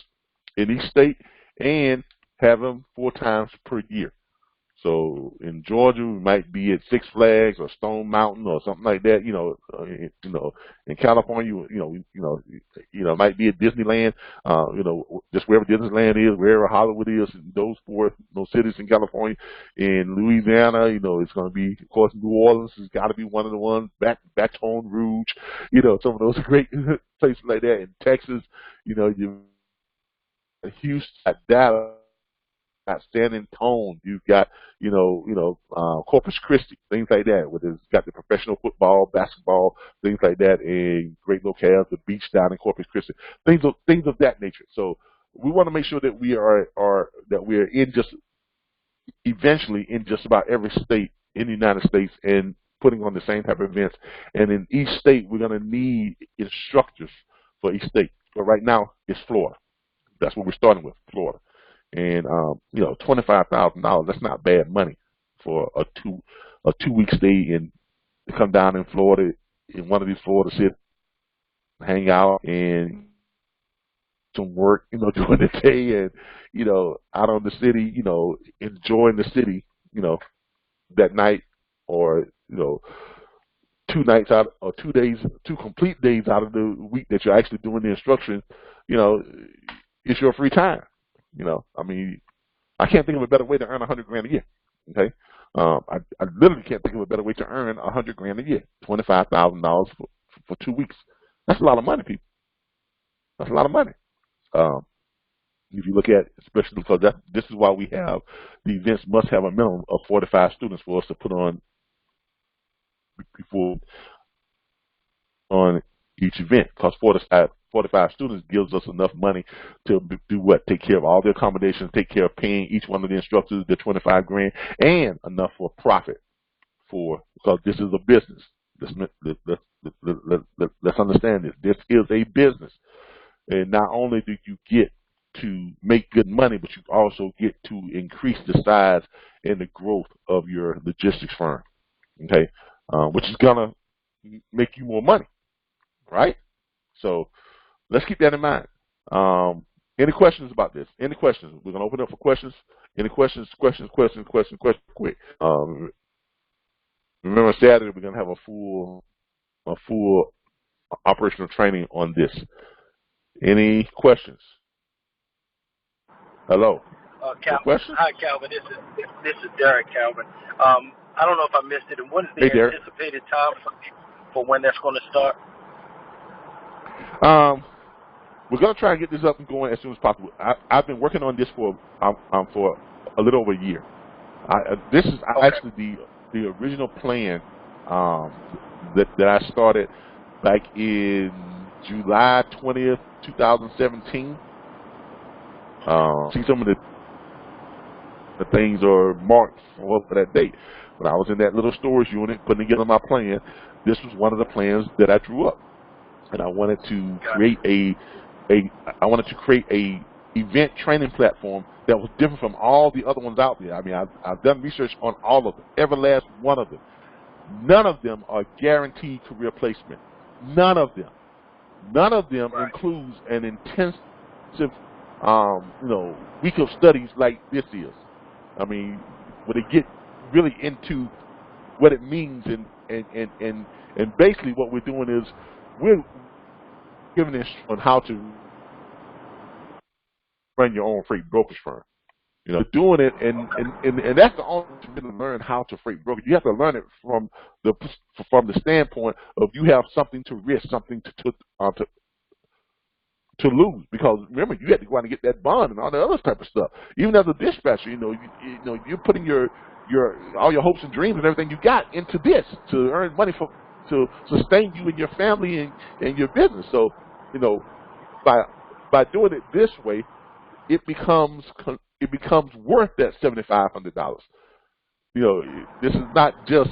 in each state, and have them 4 times per year. So in Georgia, we might be at Six Flags or Stone Mountain or something like that. In California, it might be at Disneyland. Just wherever Disneyland is, wherever Hollywood is, those 4 cities in California. In Louisiana, it's going to be, of course, New Orleans has got to be one of the ones. Baton Rouge, some of those great places like that. In Texas, Houston, Dallas. Got San Antonio, you've got, Corpus Christi, things like that, where it's got the professional football, basketball, things like that, and great locales, the beach down in Corpus Christi, things of that nature. So we want to make sure that we are in just eventually in just about every state in the United States and putting on the same type of events. And in each state, we're going to need instructors for each state. But right now, it's Florida. That's what we're starting with, Florida. And you know, $25,000. That's not bad money for a 2-week stay and to come down in Florida in one of these Florida cities, hang out and some work, you know, during the day, and you know, out on the city, you know, enjoying the city, you know, that night, or you know, 2 nights out or 2 days, 2 complete days out of the week that you're actually doing the instruction, you know, it's your free time. You know, I mean, I can't think of a better way to earn $100,000 a year. Okay, I literally can't think of a better way to earn $100,000 a year. $25,000 for 2 weeks. That's a lot of money, people. That's a lot of money. If you look at, especially because this is why we have the events must have a minimum of 45 students for us to put on before on each event, because 45 students gives us enough money to do what? Take care of all the accommodations, take care of paying each one of the instructors the $25,000, and enough for profit because this is a business. Let's understand this. This is a business. And not only do you get to make good money, but you also get to increase the size and the growth of your logistics firm, okay? Which is gonna make you more money, right? So let's keep that in mind. Any questions about this? Any questions? We're gonna open up for questions. Any questions? Questions? Quick. Remember Saturday we're gonna have a full operational training on this. Any questions? Hello. Calvin. Hi, Calvin. This is Derek, Calvin. I don't know if I missed it. And what is the anticipated time for when that's going to start? We're going to try and get this up and going as soon as possible. I've been working on this for a little over a year. This is actually the original plan that I started back in July 20th, 2017. See, some of the things are marked for that date. When I was in that little storage unit putting together my plan, this was one of the plans that I drew up, and I wanted to create a event training platform that was different from all the other ones out there. I mean, I've done research on all of them, every last one of them. None of them are guaranteed career placement. None of them. None of them includes an intensive, week of studies like this is. I mean, when they get really into what it means, and basically what we're doing is we're giving this on how to run your own freight brokerage firm. You know, doing it, and that's the only way to learn how to freight broker. You have to learn it from the standpoint of you have something to risk, something to lose, because remember you had to go out and get that bond and all the other type of stuff. Even as a dispatcher, you're putting all your hopes and dreams and everything you got into this to earn money to sustain you and your family and your business. So, by doing it this way, it becomes worth that $7,500. This is not just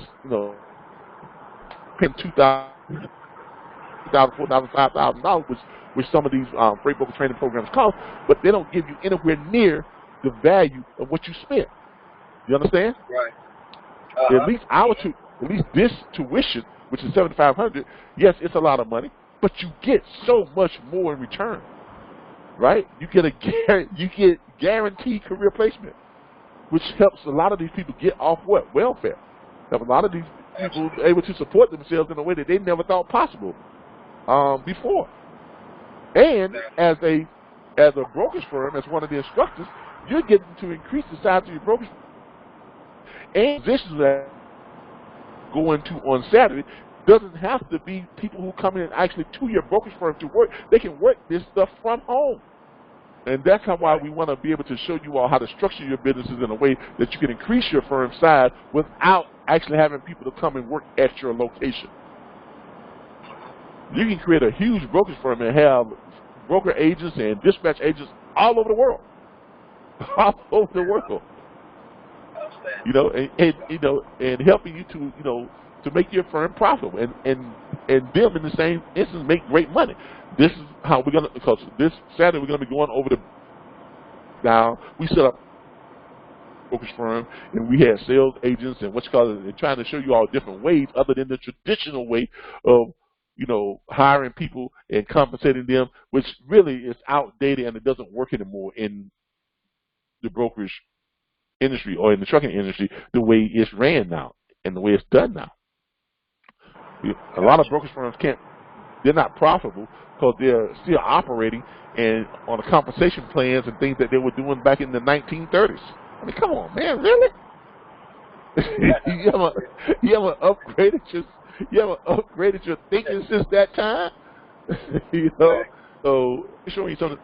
paying $2,000, $4,000, $5,000, which some of these freight broker training programs cost, but they don't give you anywhere near the value of what you spent. You understand? Right. At least this tuition, which is $7,500, yes, it's a lot of money, but you get so much more in return. Right? You get guaranteed career placement, which helps a lot of these people get off what? Welfare. A lot of these people are able to support themselves in a way that they never thought possible before. And as a brokerage firm, as one of the instructors, you're getting to increase the size of your brokerage firm. And positions that go into on Saturday doesn't have to be people who come in actually to your brokerage firm to work. They can work this stuff from home. And that's why we want to be able to show you all how to structure your businesses in a way that you can increase your firm size without actually having people to come and work at your location. You can create a huge brokerage firm and have broker agents and dispatch agents all over the world, all over the world. You know, and you know, and helping you to, you know, to make your firm profitable, and them in the same instance make great money. This is how we're gonna, because this Saturday we're gonna be going over the. Now we set up brokerage firm, and we had sales agents and what's called, and trying to show you all different ways other than the traditional way of, you know, hiring people and compensating them, which really is outdated and it doesn't work anymore in the brokerage industry or in the trucking industry the way it's ran now and the way it's done now. A lot of brokerage firms they're not profitable because they're still operating and on the compensation plans and things that they were doing back in the 1930s. I mean, come on, man, really? you haven't upgraded your thinking since that time? You know? So showing you something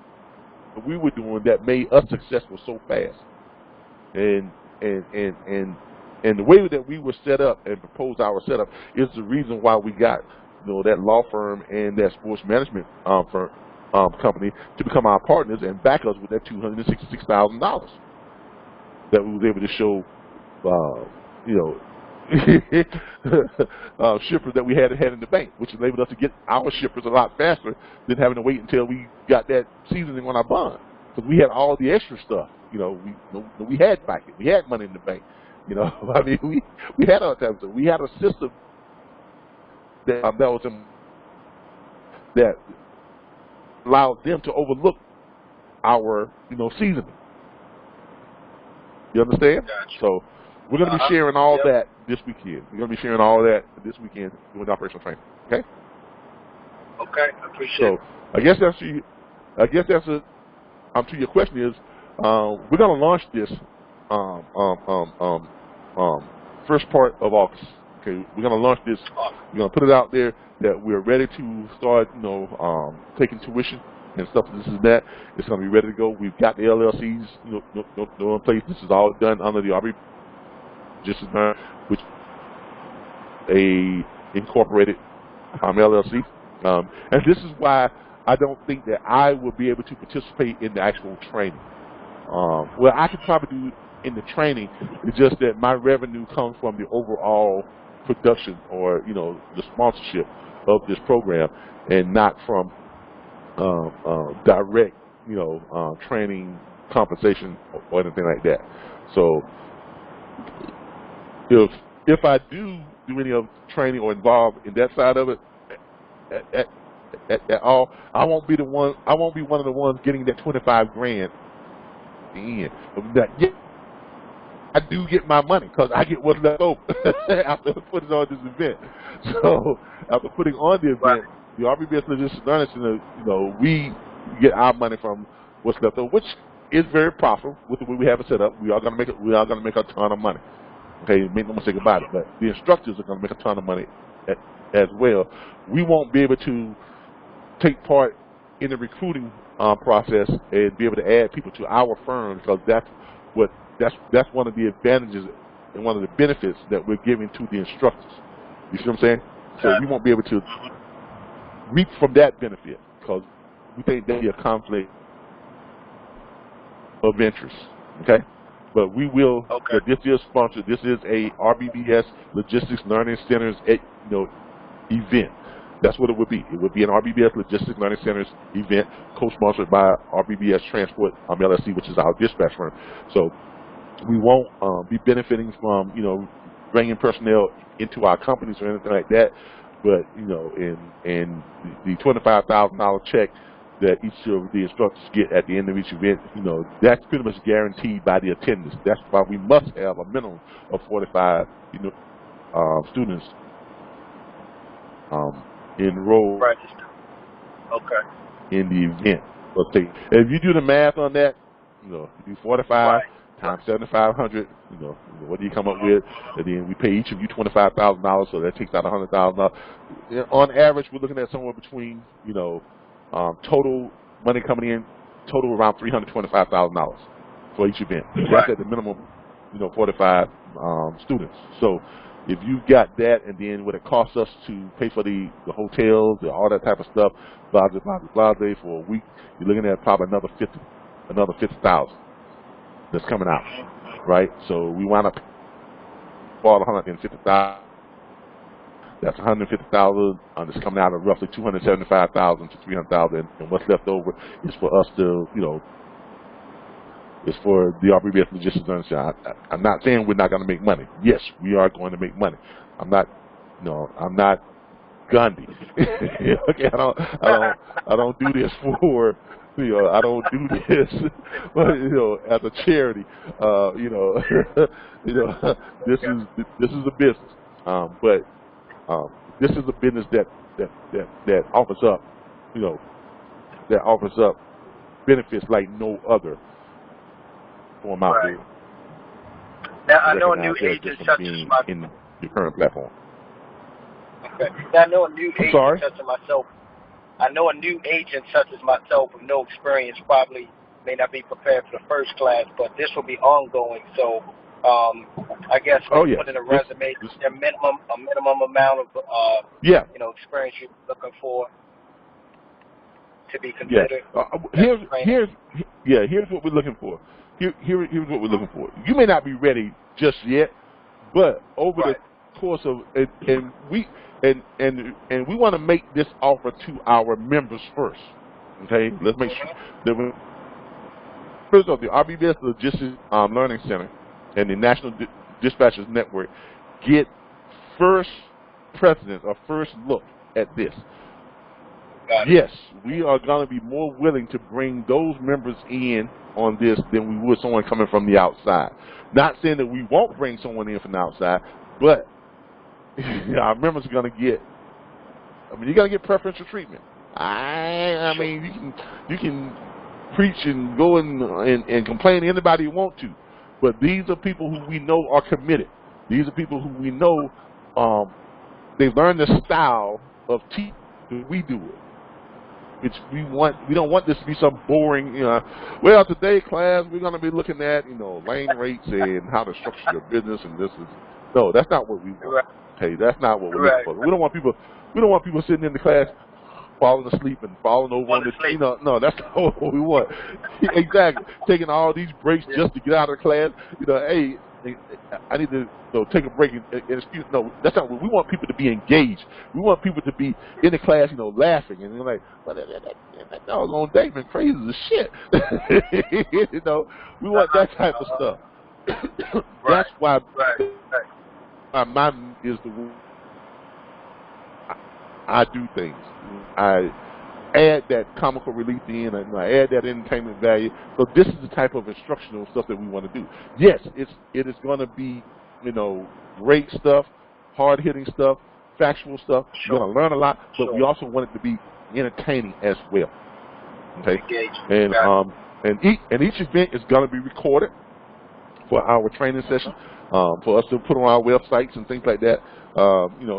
that we were doing that made us successful so fast. And the way that we were set up and proposed our setup is the reason why we got, you know, that law firm and that sports management firm, company to become our partners and back us with that $266,000 that we was able to show, you know, shippers that we had in the bank, which enabled us to get our shippers a lot faster than having to wait until we got that seasoning on our bond, because we had all the extra stuff. You know, we had backing, we had money in the bank. You know, I mean, we had all that type of stuff. We had a system that that allowed them to overlook our, you know, seasoning. You understand? Gotcha. So we're going to be sharing all that this weekend. We're going to be sharing all that this weekend doing operational training. Okay? Okay, I appreciate it. So I guess that's to your question is, we're going to launch this first part of August. Okay, we're going to launch this. We're going to put it out there that we're ready to start, you know, taking tuition and stuff. This is that. It's going to be ready to go. We've got the LLCs, you know, in place. This is all done under the RBBS Logistics Learning, which a incorporated LLC. And this is why I don't think that I will be able to participate in the actual training. Well, I could probably do in the training. It's just that my revenue comes from the overall production, or, you know, the sponsorship of this program, and not from direct, you know, training, compensation, or anything like that. So if I do any of training or involved in that side of it at all, I won't be one of the ones getting that 25 grand in. Yeah, I do get my money because I get what's left over after putting on this event. So after putting on the event, the RBBS Logistics Learning Center, you know, we get our money from what's left over, which is very profitable with the way we have it set up. We are going to make a ton of money. Okay, make no mistake about it. But the instructors are going to make a ton of money as well. We won't be able to take part in the recruiting process and be able to add people to our firm, because that's one of the advantages and one of the benefits that we're giving to the instructors. You see what I'm saying? So we won't be able to reap from that benefit because we think there'll be a conflict of interest. Okay? But we will. Okay. This is sponsored. This is a RBBS Logistics Learning Center's, you know, event. That's what it would be. It would be an RBBS Logistics Learning Center's event, co-sponsored by RBBS Transport LLC, which is our dispatch firm. So we won't be benefiting from, you know, bringing personnel into our companies or anything like that. But, you know, and the $25,000 check that each of the instructors get at the end of each event, you know, that's pretty much guaranteed by the attendance. That's why we must have a minimum of 45, you know, students enrolled in the event. Okay. If you do the math on that, you know, you do 45 times 7,500, you know, what do you come up with? And then we pay each of you $25,000, so that takes out $100,000. On average, we're looking at somewhere between, you know, total money coming in, total around $325,000 for each event. That's at the minimum, you know, 45 students. So if you got that, and then what it costs us to pay for the hotels, all that type of stuff, blah, blah, blah, blah, for a week, you're looking at probably another another 50,000 that's coming out, right? So we wound up bought 150,000. That's 150,000 that's coming out of roughly 275,000 to 300,000, and what's left over is for us to, is for the RBBS Logistics Learning Center. I'm not saying we're not going to make money. Yes, we are going to make money. I'm not Gandhi. Okay, I don't do this for, I don't do this, as a charity. This is a business, but this is a business that offers up, that offers up benefits like no other form out there. Now I know a new agent such as myself in your current platform. Okay. Now I know a new agent sorry? such as myself. I know a new agent such as myself with no experience probably may not be prepared for the first class, but this will be ongoing. So I guess when you put in a resume, a minimum amount of experience you're looking for to be considered. Here's what we're looking for. Here's what we're looking for. You may not be ready just yet, but over the course of and we want to make this offer to our members first. Okay, let's make sure that first of the RBBS Logistics Learning Center and the National Dispatchers Network get first precedence or first look at this. Yes, we are going to be more willing to bring those members in on this than we would someone coming from the outside. Not saying that we won't bring someone in from the outside, but our members are going to get, you're going to get preferential treatment. I mean, you can preach and go and complain to anybody you want to, but these are people who we know are committed. These are people who we know they've learned the style of teaching that we do it. Which we don't want this to be some boring, well, today class we're going to be looking at, lane rates and how to structure your business, and this is, no, that's not what we want. Okay, that's not what we're looking for. We don't want people sitting in the class falling asleep and falling over on the, no, that's not what we want. Exactly, taking all these breaks just to get out of class. Hey, I need to take a break and excuse. No, that's not what we want. People to be engaged. We want people to be in the class, laughing and like, well, that doggone day been crazy as shit. We want that type of stuff. That's why mine is the way I do things. I add that comical relief in, and I add that entertainment value. So this is the type of instructional stuff that we want to do. Yes, it is going to be, great stuff, hard-hitting stuff, factual stuff. We're going to learn a lot, but we also want it to be entertaining as well. Okay, and each event is going to be recorded for our training session, for us to put on our websites and things like that.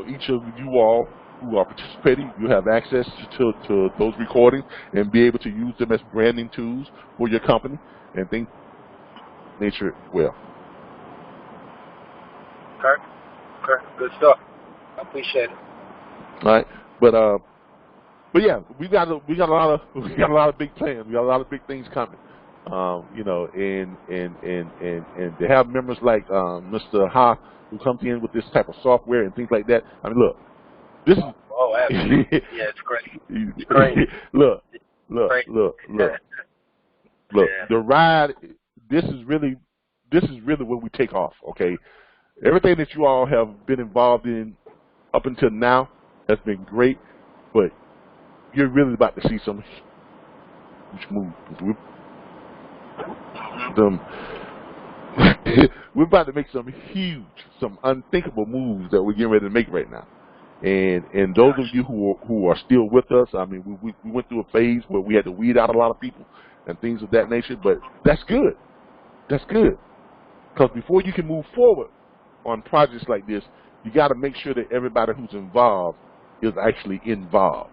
Each of you all who are participating, you have access to those recordings and be able to use them as branding tools for your company and things of nature well. Okay. Good stuff. I appreciate it. All right, but yeah, we got a lot of big plans. We got a lot of big things coming. And to have members like Mr. Ha, who comes in with this type of software and things like that. Look. This is absolutely. Yeah, it's great. It's great. Look. The ride. This is really when we take off. Okay, everything that you all have been involved in up until now has been great, but you're really about to see some huge moves. We're about to make some unthinkable moves that we're getting ready to make right now. And those of you who are still with us, we went through a phase where we had to weed out a lot of people and things of that nature, but that's good. That's good. Because before you can move forward on projects like this, you got to make sure that everybody who's involved is actually involved.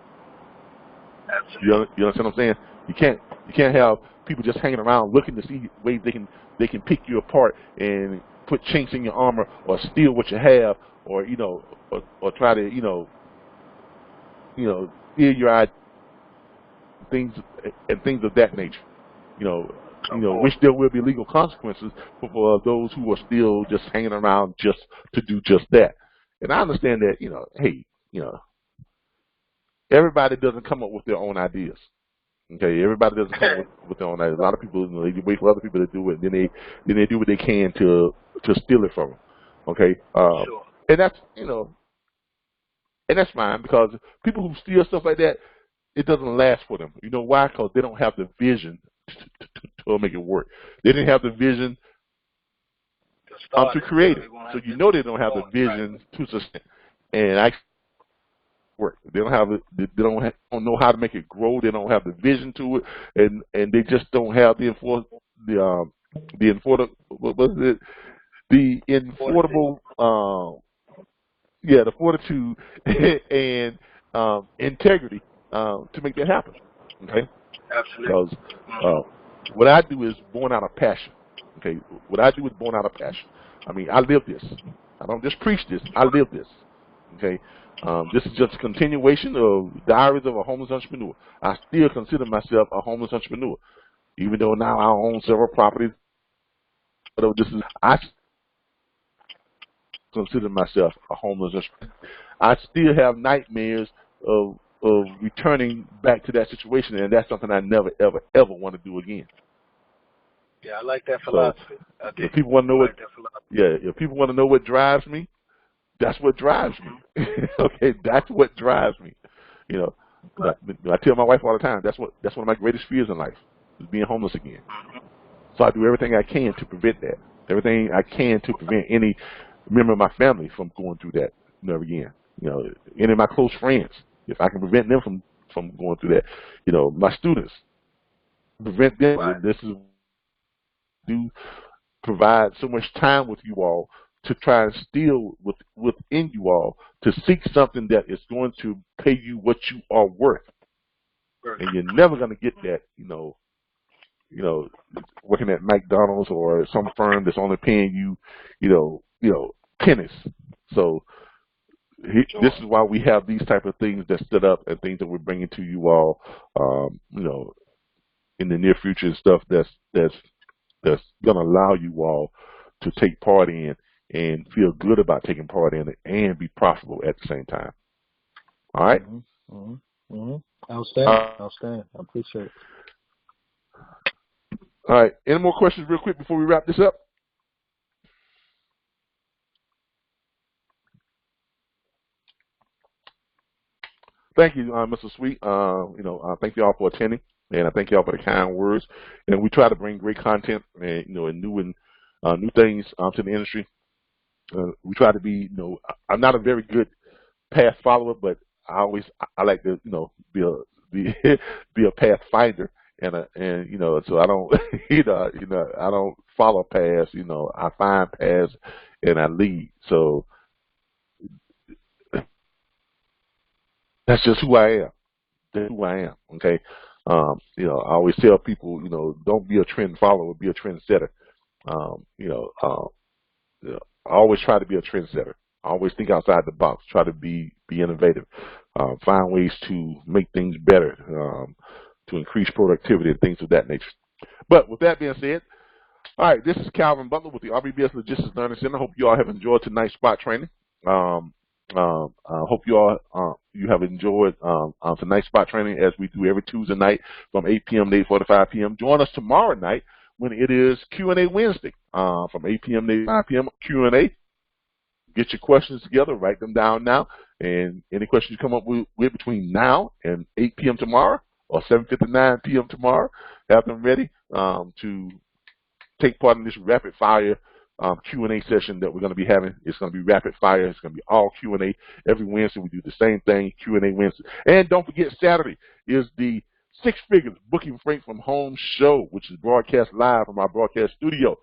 You understand what I'm saying? You can't have people just hanging around looking to see ways they can pick you apart and put chinks in your armor or steal what you have, or or try to steal your things and things of that nature. which there will be legal consequences for those who are still just hanging around just to do just that. And I understand that, hey, everybody doesn't come up with their own ideas. Okay, everybody doesn't come up with their own ideas. A lot of people, they wait for other people to do it, and then they do what they can to steal it from them. Okay, Sure. and that's and that's fine, because people who steal stuff like that, it doesn't last for them. You know why? Because they don't have the vision to make it work. They didn't have the vision to create it. So they don't have the vision to sustain. And I work. They don't have it. They don't know how to make it grow. They don't have the vision to it, and they just don't have the fortitude and integrity to make that happen. Okay. Absolutely. Because what I do is born out of passion. Okay. What I do is born out of passion. I mean, I live this. I don't just preach this. I live this. Okay. This is just a continuation of Diaries of a Homeless Entrepreneur. I still consider myself a homeless entrepreneur, even though now I own several properties. I consider myself a homeless entrepreneur. I still have nightmares of returning back to that situation, and that's something I never, ever, ever want to do again. Yeah, I like that philosophy. So, if people want to know if people want to know what drives me, that's what drives me. Okay, that's what drives me. I tell my wife all the time, that's one of my greatest fears in life, is being homeless again. So I do everything I can to prevent that. Everything I can to prevent any member of my family from going through that never again. Any of my close friends, if I can prevent them from going through that. My students, prevent them. Right. This is do provide so much time with you all to try and steal within you all to seek something that is going to pay you what you are worth. And you're never going to get that, working at McDonald's or some firm that's only paying you, pennies. So this is why we have these type of things that stood up and things that we're bringing to you all, in the near future and stuff that's going to allow you all to take part in and feel good about taking part in it and be profitable at the same time. All right? Outstanding. I appreciate it. All right. Any more questions real quick before we wrap this up? Thank you, Mr. Sweet. Thank you all for attending, and I thank you all for the kind words. And we try to bring great content and new things to the industry. We try to be, I'm not a very good path follower, but I like to, be a path finder, and so I don't, I don't follow paths. I find paths and I lead. So that's just who I am. That's who I am. Okay. I always tell people, don't be a trend follower, be a trend setter. I always try to be a trendsetter. I always think outside the box. Try to be innovative. Find ways to make things better, to increase productivity and things of that nature. But with that being said, all right, this is Calvin Butler with the RBBS Logistics Learning Center. I hope you all have enjoyed tonight's spot training. I hope you all you have enjoyed tonight's spot training, as we do every Tuesday night from 8 p.m. to 8:45 p.m. Join us tomorrow night when it is Q&A Wednesday from 8 p.m. to 5 p.m. Q&A. Get your questions together, write them down now, and any questions you come up with between now and 8 p.m. tomorrow or 7:59 p.m. tomorrow, have them ready to take part in this rapid fire Q&A session that we're going to be having. It's going to be rapid fire. It's going to be all Q&A. Every Wednesday we do the same thing, Q&A Wednesday. And don't forget, Saturday is the Six Figures Booking Freight from Home show, which is broadcast live from our broadcast studio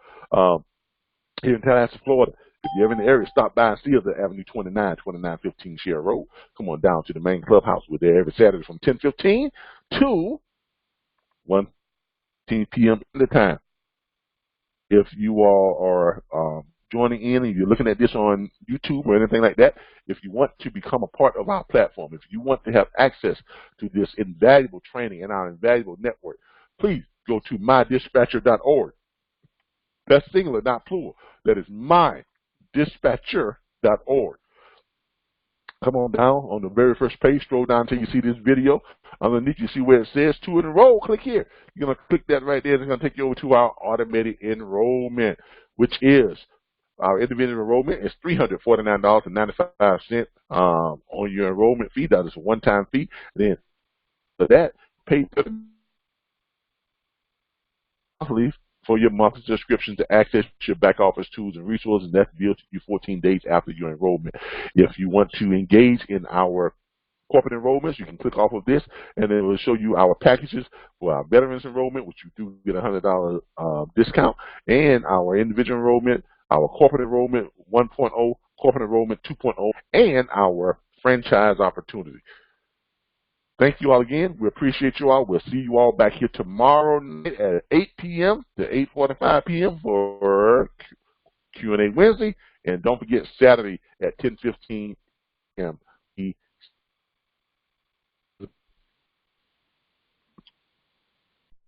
here in Tallahassee, Florida. If you're ever in the area, stop by and see us at Avenue 2915 Sierra Road. Come on down to the main clubhouse. We're there every Saturday from 10:15 to 1:10 p.m. at the time. If you all are joining in and you're looking at this on YouTube or anything like that, if you want to become a part of our platform, if you want to have access to this invaluable training and our invaluable network, please go to mydispatcher.org. That's singular, not plural. That is mydispatcher.org. Come on down on the very first page, scroll down until you see this video. Underneath, you see where it says to enroll. Click here. You're going to click that right there. It's going to take you over to our automated enrollment, which is our individual enrollment is $349.95 on your enrollment fee. That is a one-time fee. Then for that, pay monthly for your monthly subscription to access your back office tools and resources. That's billed to you 14 days after your enrollment. If you want to engage in our corporate enrollments, you can click off of this, and then it will show you our packages for our veterans enrollment, which you do get a $100 discount, and our individual enrollment, our corporate enrollment 1.0, corporate enrollment 2.0, and our franchise opportunity. Thank you all again. We appreciate you all. We'll see you all back here tomorrow night at 8 p.m. to 8:45 p.m. for Q&A Wednesday. And don't forget Saturday at 10:15 p.m.